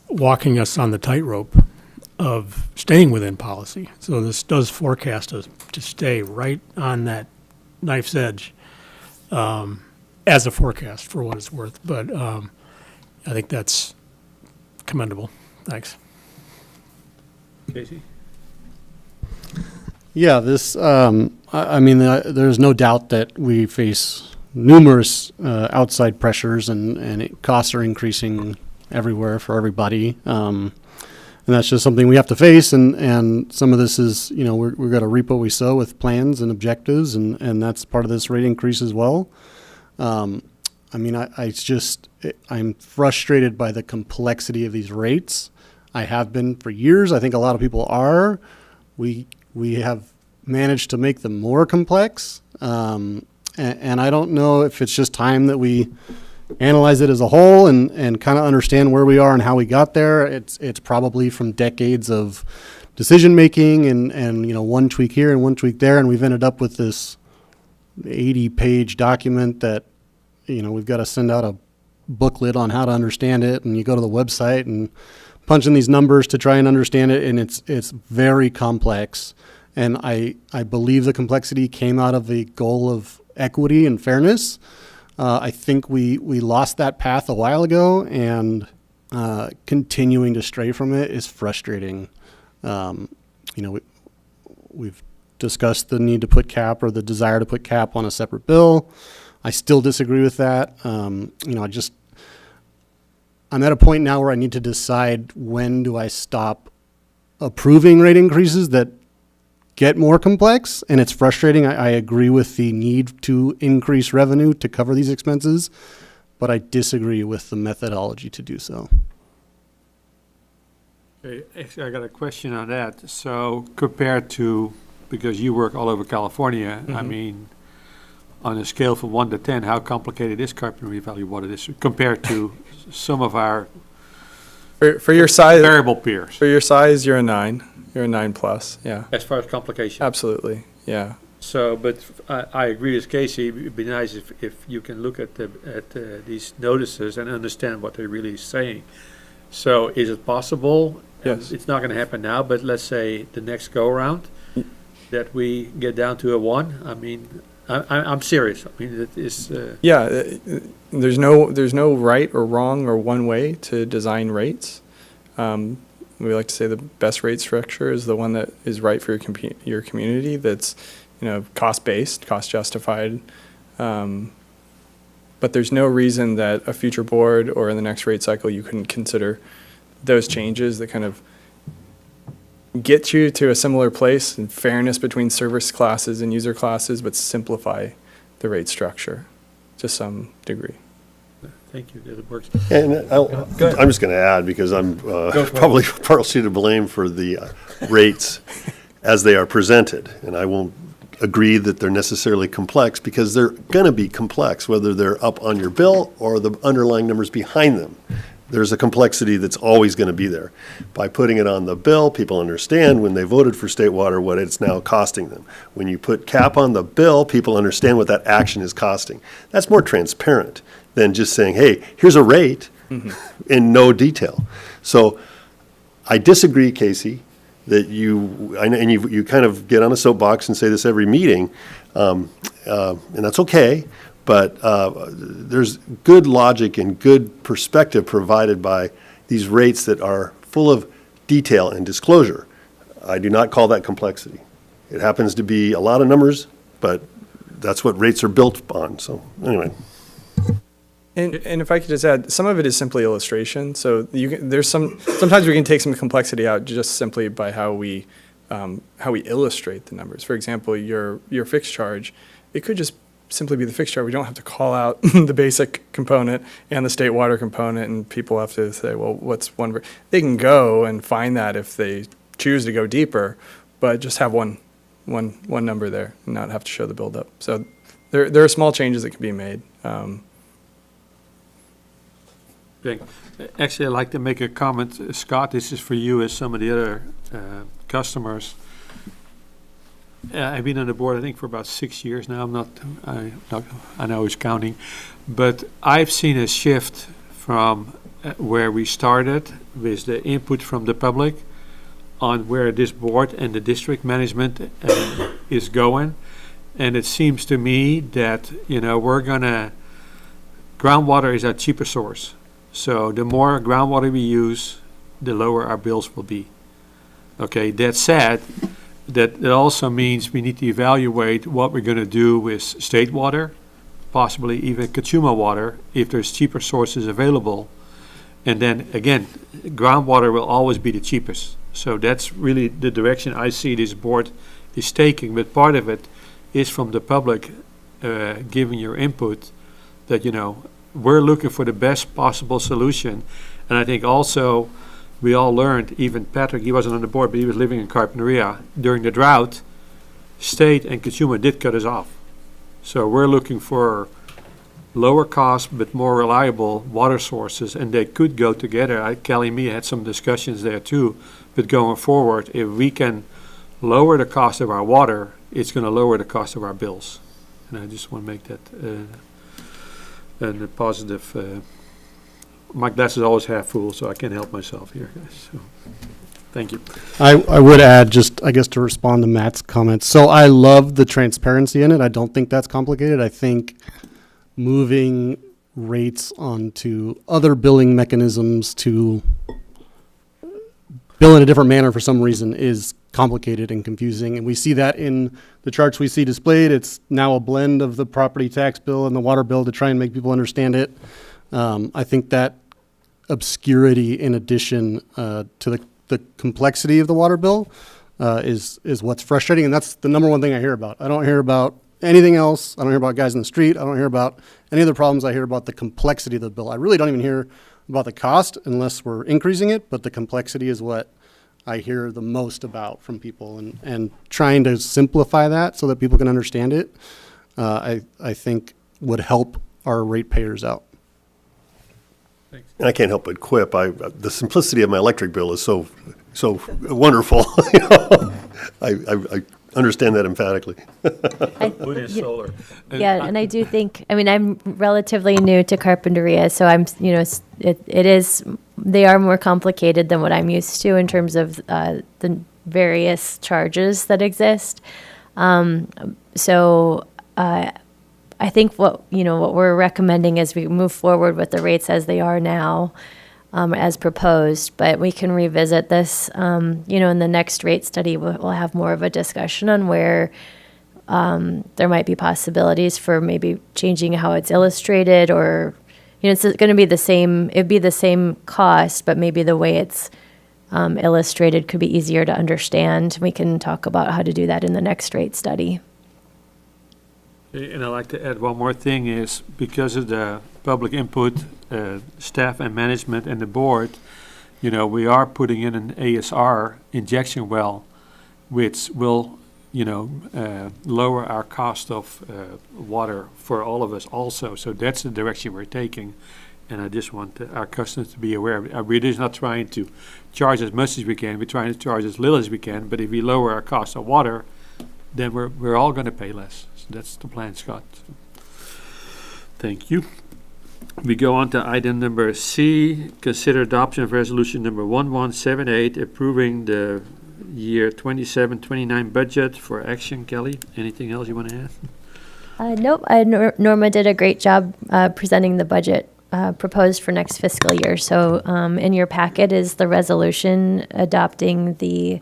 walking us on the tightrope of staying within policy. So this does forecast us to stay right on that knife's edge. As a forecast, for what it's worth. But I think that's commendable. Thanks. Casey? Yeah, this, I mean, there's no doubt that we face numerous outside pressures and costs are increasing everywhere for everybody. And that's just something we have to face. And some of this is, you know, we're going to reap what we sow with plans and objectives. And that's part of this rate increase as well. I mean, I'm frustrated by the complexity of these rates. I have been for years. I think a lot of people are. We have managed to make them more complex. And I don't know if it's just time that we analyze it as a whole and kind of understand where we are and how we got there. It's probably from decades of decision making and you know, one tweak here and one tweak there, and we've ended up with this 80-page document that, you know, we've got to send out a booklet on how to understand it, and you go to the website and punch in these numbers to try and understand it, and it's very complex. And I believe the complexity came out of the goal of equity and fairness. I think we lost that path a while ago, and continuing to stray from it is frustrating. You know, we've discussed the need to put cap or the desire to put cap on a separate bill. I still disagree with that. You know, I'm at a point now where I need to decide when do I stop approving rate increases that get more complex, and it's frustrating. I agree with the need to increase revenue to cover these expenses, but I disagree with the methodology to do so. Okay, actually, I got a question on that. So compared to, because you work all over California, I mean, on a scale from 1 to 10, how complicated is Carpinteria Valley Water District compared to some of our For your size, variable peers? for your size, you're a 9. You're a 9+. Yeah, As far as complication? absolutely. Yeah. So, but I agree with Casey. It'd be nice if you can look at these notices and understand what they're really saying. So, is it possible? Yes. It's not going to happen now, but let's say the next go around that we get down to a 1. I mean, I'm serious. I mean, it is. Yeah, there's no right or wrong or one way to design rates. We like to say the best rate structure is the one that is right for your community. That's, you know, cost-based, cost-justified. But there's no reason that a future board or in the next rate cycle you couldn't consider those changes that kind of get you to a similar place in fairness between service classes and user classes, but simplify the rate structure to some degree. Thank you. That works. And I'm just going to add, because I'm probably partially to blame for the rates as they are presented. And I won't agree that they're necessarily complex, because they're going to be complex, whether they're up on your bill or the underlying numbers behind them. There's a complexity that's always going to be there. By putting it on the bill, people understand when they voted for state water what it's now costing them. When you put cap on the bill, people understand what that action is costing. That's more transparent than just saying, hey, here's a rate in no detail. So I disagree, Casey, that and you kind of get on a soapbox and say this every meeting, and that's okay, but there's good logic and good perspective provided by these rates that are full of detail and disclosure. I do not call that complexity. It happens to be a lot of numbers, but that's what rates are built on. So anyway. And if I could just add, some of it is simply illustration. So sometimes we can take some complexity out just simply by how we illustrate the numbers. For example, your fixed charge, it could just simply be the fixed charge. We don't have to call out the basic component and the state water component, and people have to say, well, what's one? They can go and find that if they choose to go deeper, but just have one number there and not have to show the buildup. So there are small changes that can be made. Okay. Actually, I'd like to make a comment. Scott, this is for you as some of the other customers. I've been on the board, I think, for about 6 years now. I know who's counting. But I've seen a shift from where we started with the input from the public on where this board and the district management is going. And it seems to me that, groundwater is our cheapest source. So the more groundwater we use, the lower our bills will be. Okay, that said, that it also means we need to evaluate what we're going to do with state water, possibly even consumer water, if there's cheaper sources available. And then again, groundwater will always be the cheapest. So that's really the direction I see this board is taking. But part of it is from the public giving your input that, we're looking for the best possible solution. And I think also we all learned, even Patrick, he wasn't on the board, but he was living in Carpinteria. During the drought, state and consumer did cut us off. So we're looking for lower cost but more reliable water sources, and they could go together. Kelly and me had some discussions there too. But going forward, if we can lower the cost of our water, it's going to lower the cost of our bills. And I just want to make that a positive. My glass is always half full, so I can't help myself here, guys. So, thank you. I would add, just, I guess, to respond to Matt's comments. So I love the transparency in it. I don't think that's complicated. I think moving rates onto other billing mechanisms to bill in a different manner for some reason is complicated and confusing. And we see that in the charts we see displayed. It's now a blend of the property tax bill and the water bill to try and make people understand it. I think that obscurity, in addition to the complexity of the water bill, is what's frustrating, and that's the number one thing I hear about. I don't hear about anything else. I don't hear about guys in the street. I don't hear about any of the problems. I hear about the complexity of the bill. I really don't even hear about the cost unless we're increasing it, but the complexity is what I hear the most about from people, and trying to simplify that so that people can understand it, I think would help our ratepayers out. And I can't help but quip. The simplicity of my electric bill is so wonderful. I understand that emphatically. Put in solar. And I do think, I'm relatively new to Carpinteria, so I'm, it is, they are more complicated than what I'm used to in terms of the various charges that exist. I think what we're recommending is we move forward with the rates as they are now, as proposed, but we can revisit this, in the next rate study. We'll have more of a discussion on where there might be possibilities for maybe changing how it's illustrated, or, it's going to be the same, it'd be the same cost, but maybe the way it's illustrated could be easier to understand. We can talk about how to do that in the next rate study. And I'd like to add one more thing is, because of the public input, staff and management and the board, we are putting in an ASR injection well, which will, lower our cost of water for all of us also. So that's the direction we're taking. And I just want our customers to be aware of it. We're just not trying to charge as much as we can. We're trying to charge as little as we can. But if we lower our cost of water, then we're all going to pay less. So that's the plan, Scott. Thank you. We go on to item number C, consider adoption of resolution number 1178, approving the year 27-29 budget for action. Kelly, anything else you want to add? Nope, Norma did a great job presenting the budget proposed for next fiscal year. So in your packet is the resolution adopting the,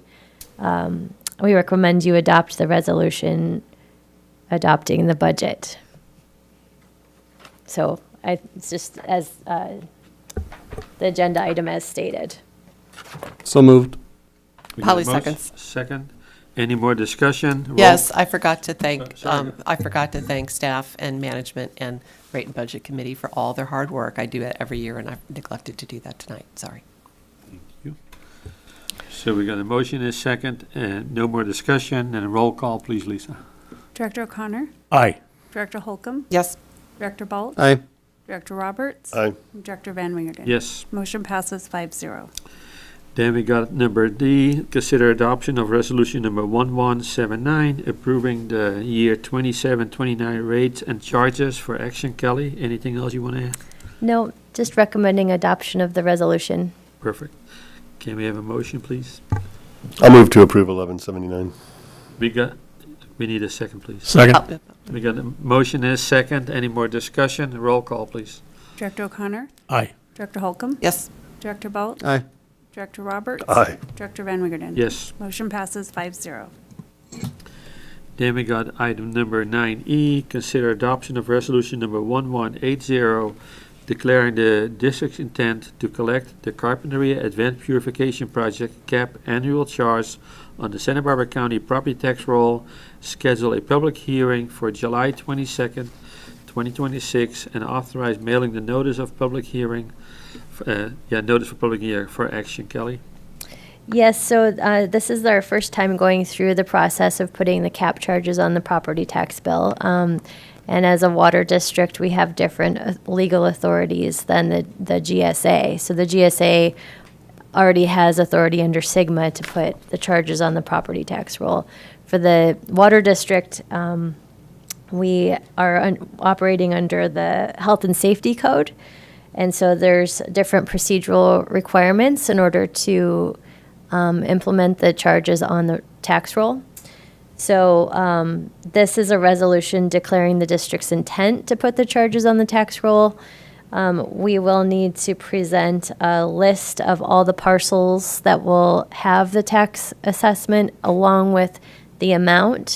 we recommend you adopt the resolution adopting the budget. So it's just as the agenda item as stated. So moved. We got a Holly motion? seconds. Second. Any more discussion? Roll- Yes, I forgot to thank, sorry. I forgot to thank staff and management and Rate and Budget Committee for all their hard work. I do it every year, and I've neglected to do that tonight. Sorry. So we got a motion and a second, and no more discussion, and a roll call, please, Lisa. Director O'Connor, Aye. Director Holcomb, Yes. Director Balt, Aye. Director Roberts, Aye. and Director Van Wingerden. Yes. Motion passes 5-0. Then we got number D, consider adoption of resolution number 1179, approving the year 27-29 rates and charges for action. Kelly, anything else you want to add? No, just recommending adoption of the resolution. Perfect. Can we have a motion, please? I'll move to approve 1179. We need a second, please. Second. We got a motion and a second. Any more discussion? Roll call, please. Director O'Connor, Aye. Director Holcomb, Yes. Director Balt, Aye. Director Roberts. Aye. Director Van Wingerden. Yes. Motion passes 5-0. Then we got item number 9E, consider adoption of resolution number 1180, declaring the district's intent to collect the Carpinteria Advanced Purification Project cap annual charge on the Santa Barbara County property tax roll, schedule a public hearing for July 22nd, 2026, and authorize mailing the notice of public hearing, notice for public hearing for action. Kelly? Yes, so this is our first time going through the process of putting the cap charges on the property tax bill. And as a water district, we have different legal authorities than the GSA. So the GSA already has authority under SIGMA to put the charges on the property tax roll. For the water district, we are operating under the Health and Safety Code. And so there's different procedural requirements in order to implement the charges on the tax roll. So this is a resolution declaring the district's intent to put the charges on the tax roll. We will need to present a list of all the parcels that will have the tax assessment along with the amount.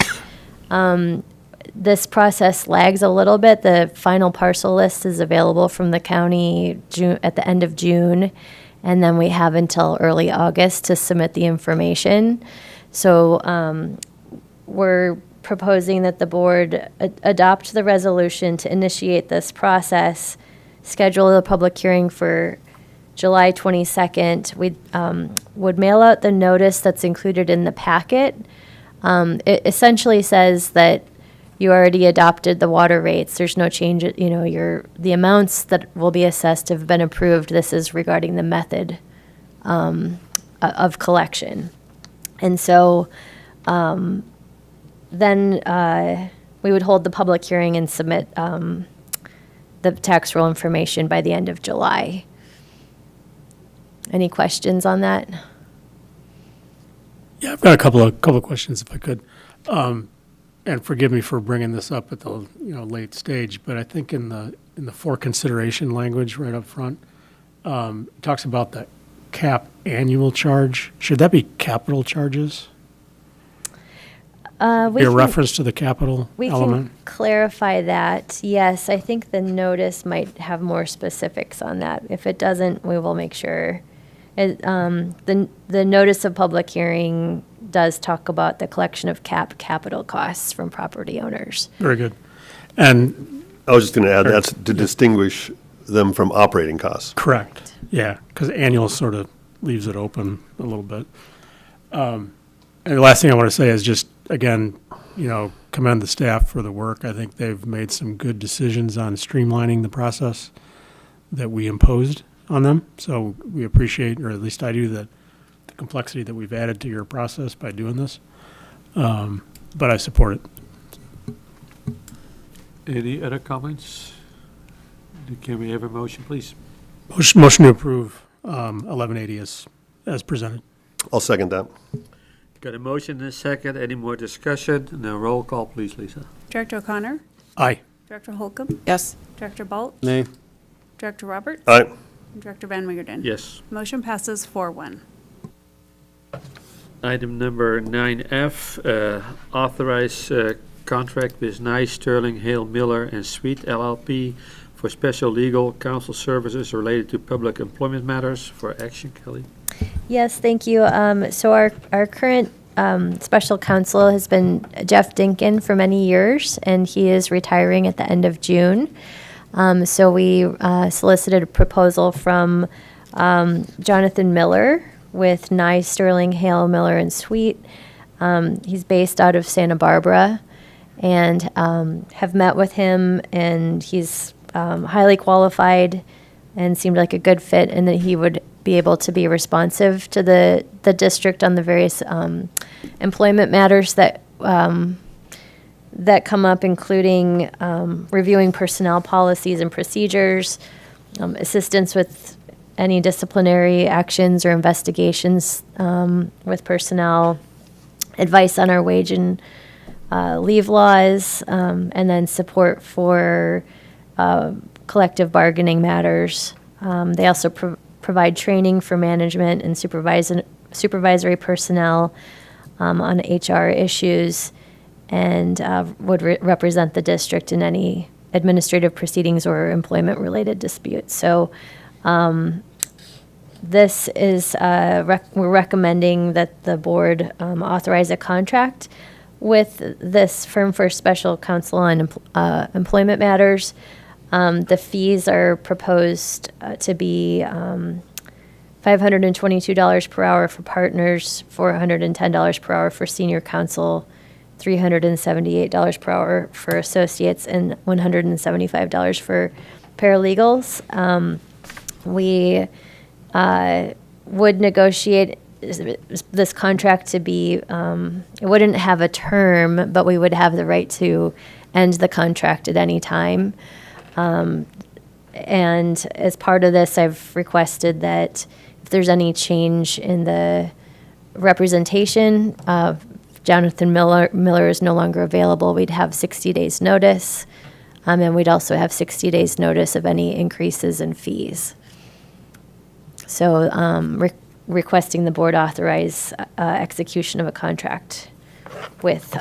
This process lags a little bit. The final parcel list is available from the county at the end of June, and then we have until early August to submit the information. So we're proposing that the board adopt the resolution to initiate this process, schedule a public hearing for July 22nd. We would mail out the notice that's included in the packet. It essentially says that you already adopted the water rates. There's no change. The amounts that will be assessed have been approved. This is regarding the method of collection. And so then we would hold the public hearing and submit the tax roll information by the end of July. Any questions on that? Yeah, I've got a couple of questions, if I could. And forgive me for bringing this up at the late stage, but I think in the for consideration language right up front, it talks about the cap annual charge. Should that be capital charges? Be a reference to the capital we element? can clarify that. Yes, I think the notice might have more specifics on that. If it doesn't, we will make sure. The notice of public hearing does talk about the collection of capital costs from property owners. Very good. And I was just going to add, that's to distinguish them from operating costs. correct, yeah, because annual sort of leaves it open a little bit. And the last thing I want to say is just, again, commend the staff for the work. I think they've made some good decisions on streamlining the process that we imposed on them. So we appreciate, or at least I do, that the complexity that we've added to your process by doing this. But I support it. Any other comments? Can we have a motion, please? Motion to approve 1180 as presented. I'll second that. Got a motion and a second. Any more discussion? No, roll call, please, Lisa. Director O'Connor? Aye. Director Holcomb? Yes. Director Balt? Nay. Director Roberts? Aye. And Director Van Wigerden? Yes. Motion passes 4-1. Item number 9F, authorize contract with Nye Sterling, Hale Miller and Sweet LLP for special legal counsel services related to public employment matters. For action, Kelly. Yes, thank you. So our current special counsel has been Jeff Dinkin for many years, and he is retiring at the end of June. So we solicited a proposal from Jonathan Miller with Nye Sterling, Hale, Miller, and Sweet. He's based out of Santa Barbara, and have met with him, and he's highly qualified and seemed like a good fit, and that he would be able to be responsive to the district on the various employment matters that that come up, including reviewing personnel policies and procedures, assistance with any disciplinary actions or investigations with personnel, advice on our wage and leave laws, and then support for collective bargaining matters. They also provide training for management and supervisory personnel on HR issues, and would represent the district in any administrative proceedings or employment-related disputes. So this is, we're recommending that the board authorize a contract with this firm for special counsel on employment matters. The fees are proposed to be $522 per hour for partners, $410 per hour for senior counsel, $378 per hour for associates, and $175 for paralegals. We would negotiate this contract to be, it wouldn't have a term, but we would have the right to end the contract at any time. And as part of this, I've requested that if there's any change in the representation, Jonathan Miller is no longer available, we'd have 60 days notice. And we'd also have 60 days notice of any increases in fees. So requesting the board authorize execution of a contract with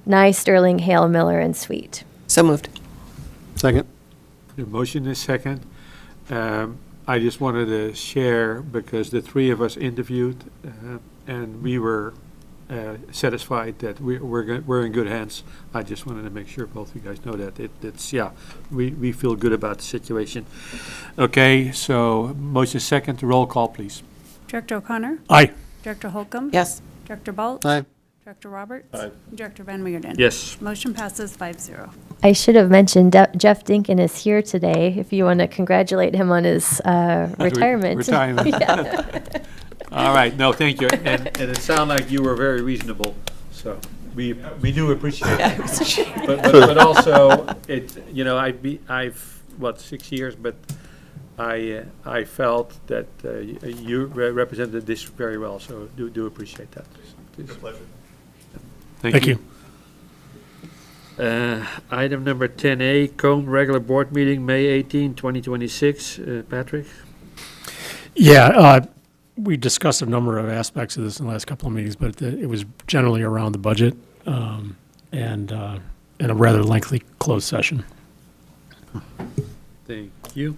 Nye Sterling, Hale, Miller, and Sweet. So moved. Second. The motion is second. I just wanted to share, because the three of us interviewed, and we were satisfied that we're in good hands. I just wanted to make sure both of you guys know that. We feel good about the situation. Okay, so motion second, roll call, please. Director O'Connor? Aye. Director Holcomb? Yes. Director Balt? Aye. Director Roberts? Aye. And Director Van Wigerden? Yes. Motion passes 5-0. I should have mentioned Jeff Dinkin is here today, if you want to congratulate him on his retirement. Retirement. Yeah. All right, no, thank you. And it sounded like you were very reasonable, so we do appreciate it. But also, I've 6 years, but I felt that you represented the district very well, so do appreciate that. It's a pleasure. Thank you. Item number 10A, COMB regular board meeting, May 18, 2026. Patrick? Yeah, we discussed a number of aspects of this in the last couple of meetings, but it was generally around the budget and in a rather lengthy closed session. Thank you.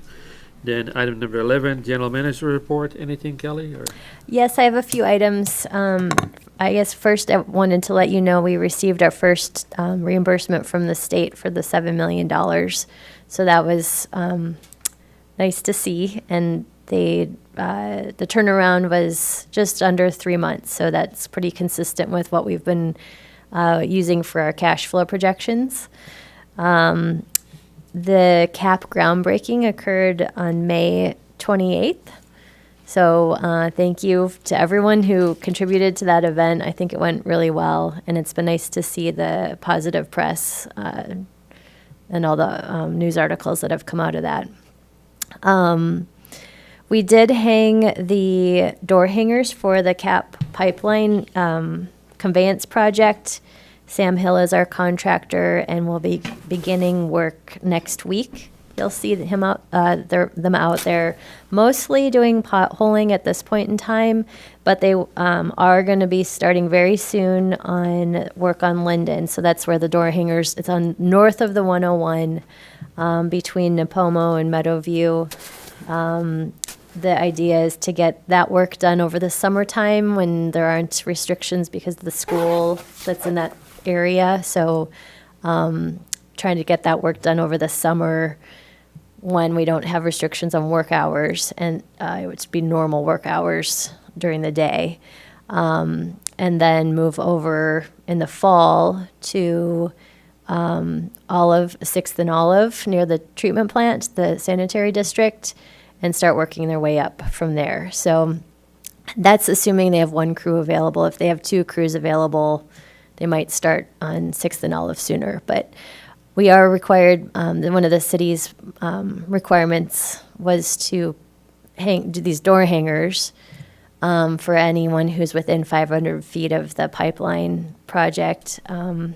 Then item number 11, general manager report. Anything, Kelly? Or? Yes, I have a few items. I guess first I wanted to let you know we received our first reimbursement from the state for the $7 million. So that was nice to see. And the turnaround was just under 3 months. So that's pretty consistent with what we've been using for our cash flow projections. The CAP groundbreaking occurred on May 28th. So thank you to everyone who contributed to that event. I think it went really well, and it's been nice to see the positive press and all the news articles that have come out of that. We did hang the door hangers for the CAP pipeline conveyance project. Sam Hill is our contractor, and we'll be beginning work next week. You'll see them out there, mostly doing potholing at this point in time, but they are going to be starting very soon on work on Linden. So that's where the door hangers. It's on north of the 101, between Napomo and Meadowview. The idea is to get that work done over the summertime when there aren't restrictions because of the school that's in that area. So trying to get that work done over the summer when we don't have restrictions on work hours, and it would be normal work hours during the day. And then move over in the fall to Olive, 6th and Olive, near the treatment plant, the sanitary district, and start working their way up from there. So that's assuming they have one crew available. If they have two crews available, they might start on 6th and Olive sooner. But we are required, one of the city's requirements was to do these door hangers for anyone who's within 500 feet of the pipeline project, 10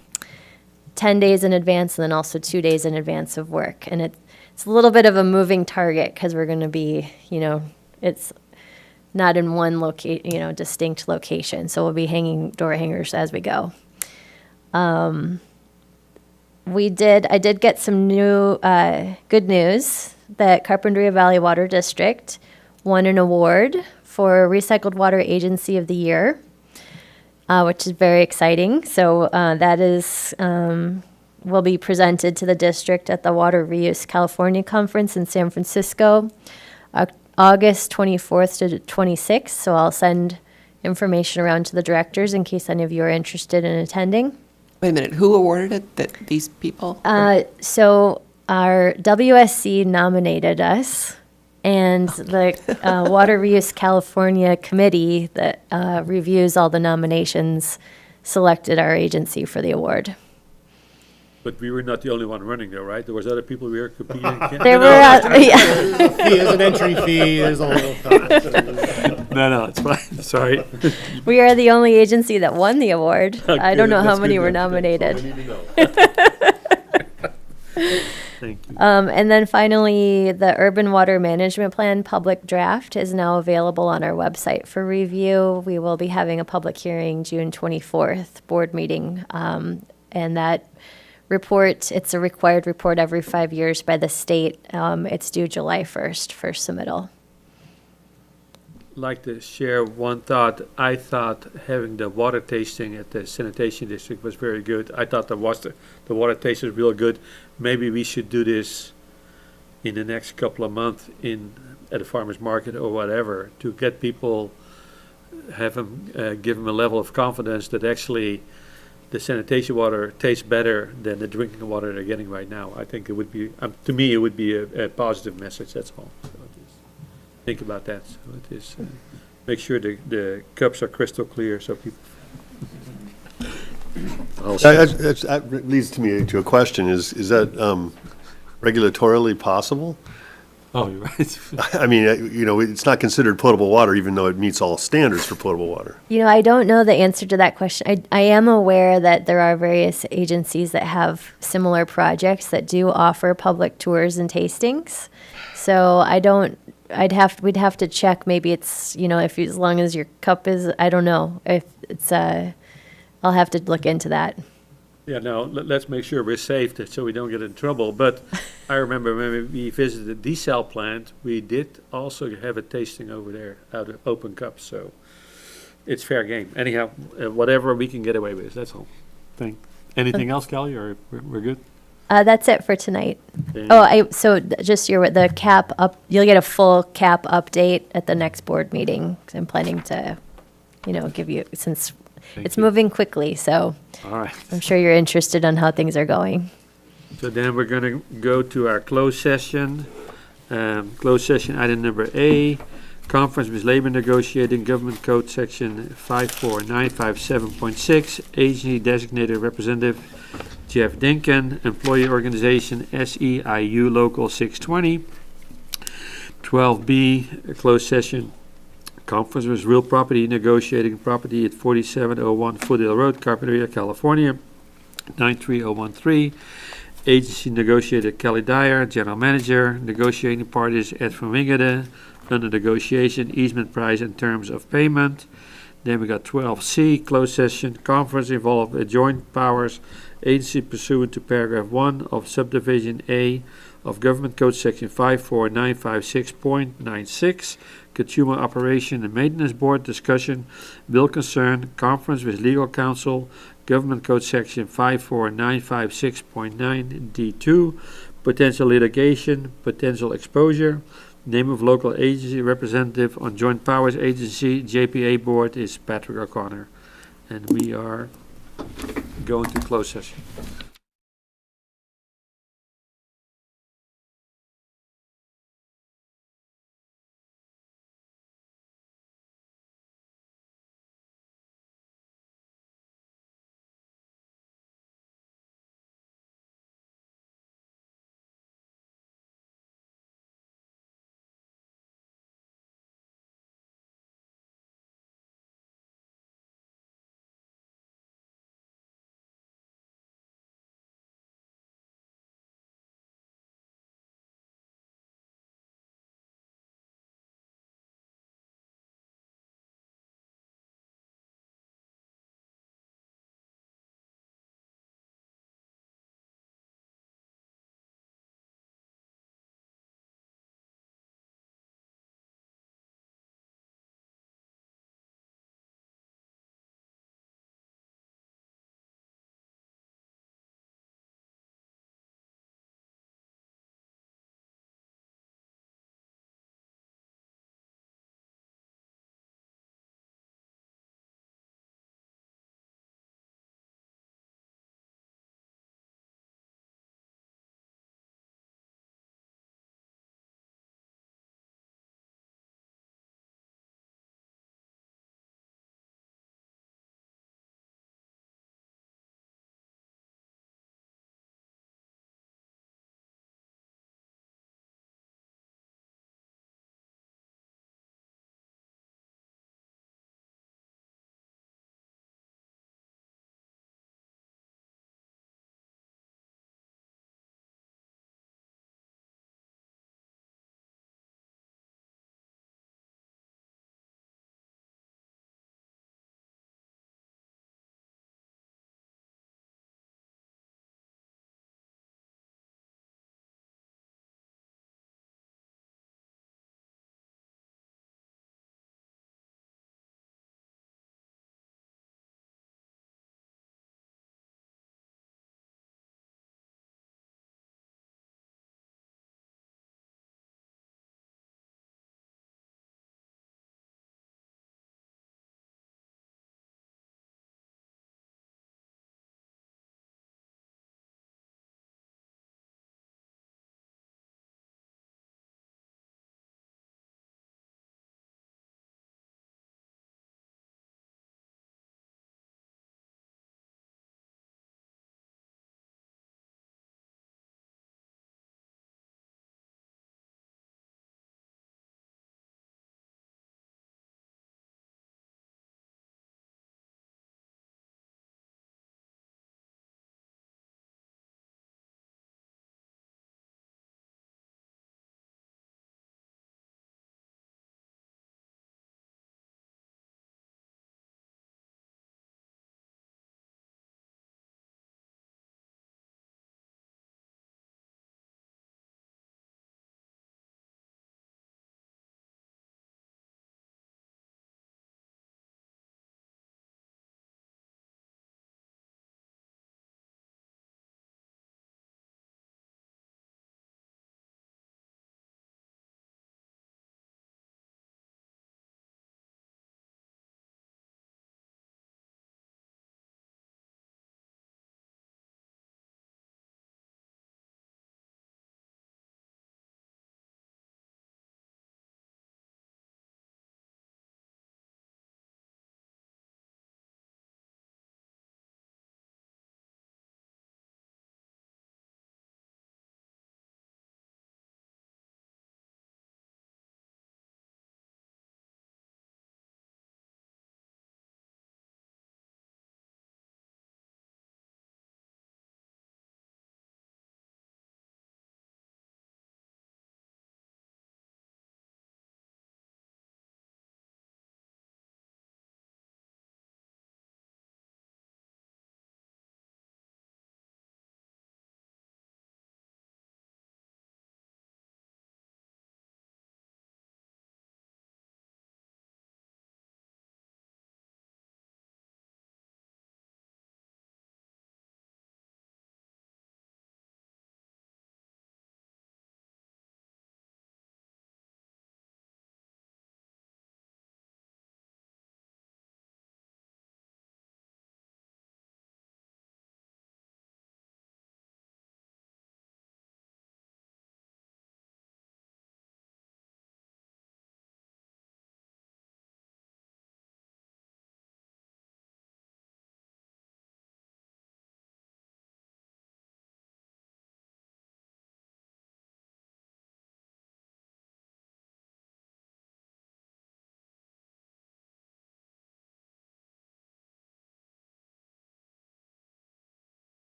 days in advance, and then also 2 days in advance of work. And it's a little bit of a moving target because we're going to be, it's not in one distinct location. So we'll be hanging door hangers as we go. I did get some new good news that Carpinteria Valley Water District won an award for Recycled Water Agency of the Year, which is very exciting. So that is will be presented to the district at the Water Reuse California Conference in San Francisco, August 24th to 26th. So I'll send information around to the directors in case any of you are interested in attending. Wait a minute, who awarded it? These people? So our WSC nominated us, and the Water Reuse California Committee that reviews all the nominations selected our agency for the award. But we were not the only one running there, right? There was other people we were competing against. There were, yeah. There's an entry fee, there's a whole No, it's fine. Sorry. We are the only agency that won the award. Okay, I don't know how that's many good were then. nominated. Thank you. And then finally, the Urban Water Management Plan public draft is now available on our website for review. We will be having a public hearing June 24th, board meeting. And that report, it's a required report every 5 years by the state. It's due July 1st for submittal. Like to share one thought. I thought having the water tasting at the sanitation district was very good. I thought the water taste was real good. Maybe we should do this in the next couple of months at a farmer's market or whatever to get people, give them a level of confidence that actually the sanitation water tastes better than the drinking water they're getting right now. I think it would be, to me, it would be a positive message, that's all. So think about that. So it is, make sure the cups are crystal clear so people. That leads me to a question, is that regulatorily possible? Oh, you're right. I mean, it's not considered potable water, even though it meets all standards for potable water. I don't know the answer to that question. I am aware that there are various agencies that have similar projects that do offer public tours and tastings. So we'd have to check. Maybe it's, as long as your cup is, I don't know if it's, I'll have to look into that. Yeah, no, let's make sure we're safe so we don't get in trouble. But I remember when we visited the desal plant, we did also have a tasting over there out of open cups. So it's fair game. Anyhow, whatever we can get away with, that's all. Anything else, Kelly, or we're good? That's it for tonight. Okay. So just the cap up, you'll get a full cap update at the next board meeting. 'Cause I'm planning to, give you, since it's moving quickly, so All right. I'm sure you're interested on how things are going. So then we're going to go to our closed session. Closed session item number A, conference with labor negotiating, government code section 54957.6, agency designated representative Jeff Dinkin, employee organization SEIU Local 620. 12B, a closed session. Conference with real property negotiating property at 4701 Foothill Road, Carpinteria, California, 93013. Agency negotiator Kelly Dyer, general manager. Negotiating parties Ed van Wingede. Under negotiation, easement price and terms of payment. Then we got 12C, closed session. Conference involved adjoint powers. Agency pursuant to paragraph 1 of subdivision A of Government Code Section 54956.96. Consumer Operation and Maintenance Board discussion will concern conference with legal counsel, Government Code Section 54956.9 D2, potential litigation, potential exposure. Name of local agency representative on Joint Powers Agency JPA Board is Patrick O'Connor. And we are going to close session.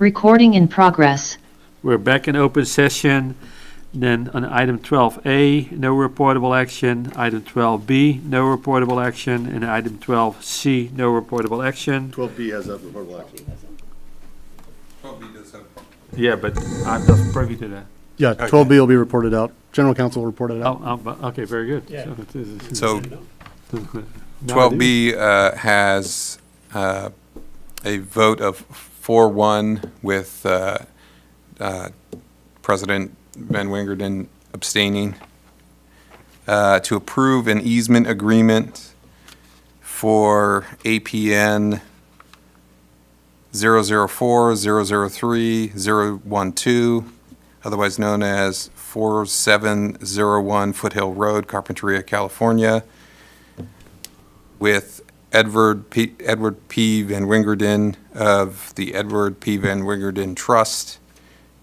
Recording in progress. We're back in open session. Then on item 12A, no reportable action. Item 12B, no reportable action. And item 12C, no reportable action. 12B has that reportable action. Yeah, but I'm not privy to that. Yeah, 12B will be reported out. General counsel will report it out. Okay, very good. Yeah. So Now 12B has a vote of 4-1 with President Van Wingerden abstaining to approve an easement agreement for APN 004-003-012, otherwise known as 4701 Foothill Road, Carpinteria, California, with Edward P. Van Wingerden of the Edward P. Van Wingerden Trust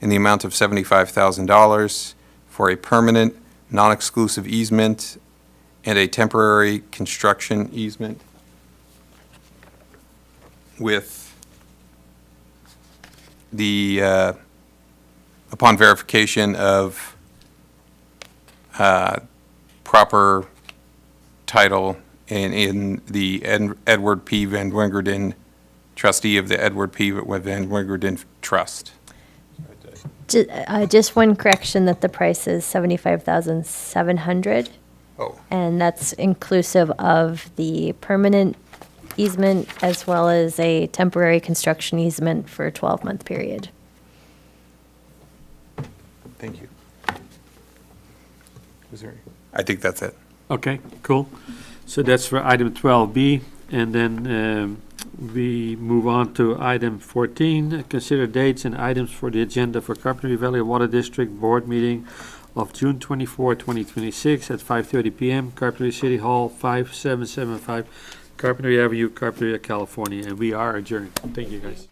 in the amount of $75,000 for a permanent, non-exclusive easement and a temporary construction easement with the, upon verification of proper title in the Edward P. Van Wingerden, trustee of the Edward P. Van Wingerden Trust. Just one correction, that the price is $75,700. Oh. And that's inclusive of the permanent easement as well as a temporary construction easement for a 12-month period. Thank you. I think that's it. Okay, cool. So that's for item 12B. And then we move on to item 14. Consider dates and items for the agenda for Carpinteria Valley Water District Board meeting of June 24, 2026 at 5:30 p.m. Carpinteria City Hall, 5775 Carpinteria Avenue, Carpinteria, California. And we are adjourned. Thank you, guys.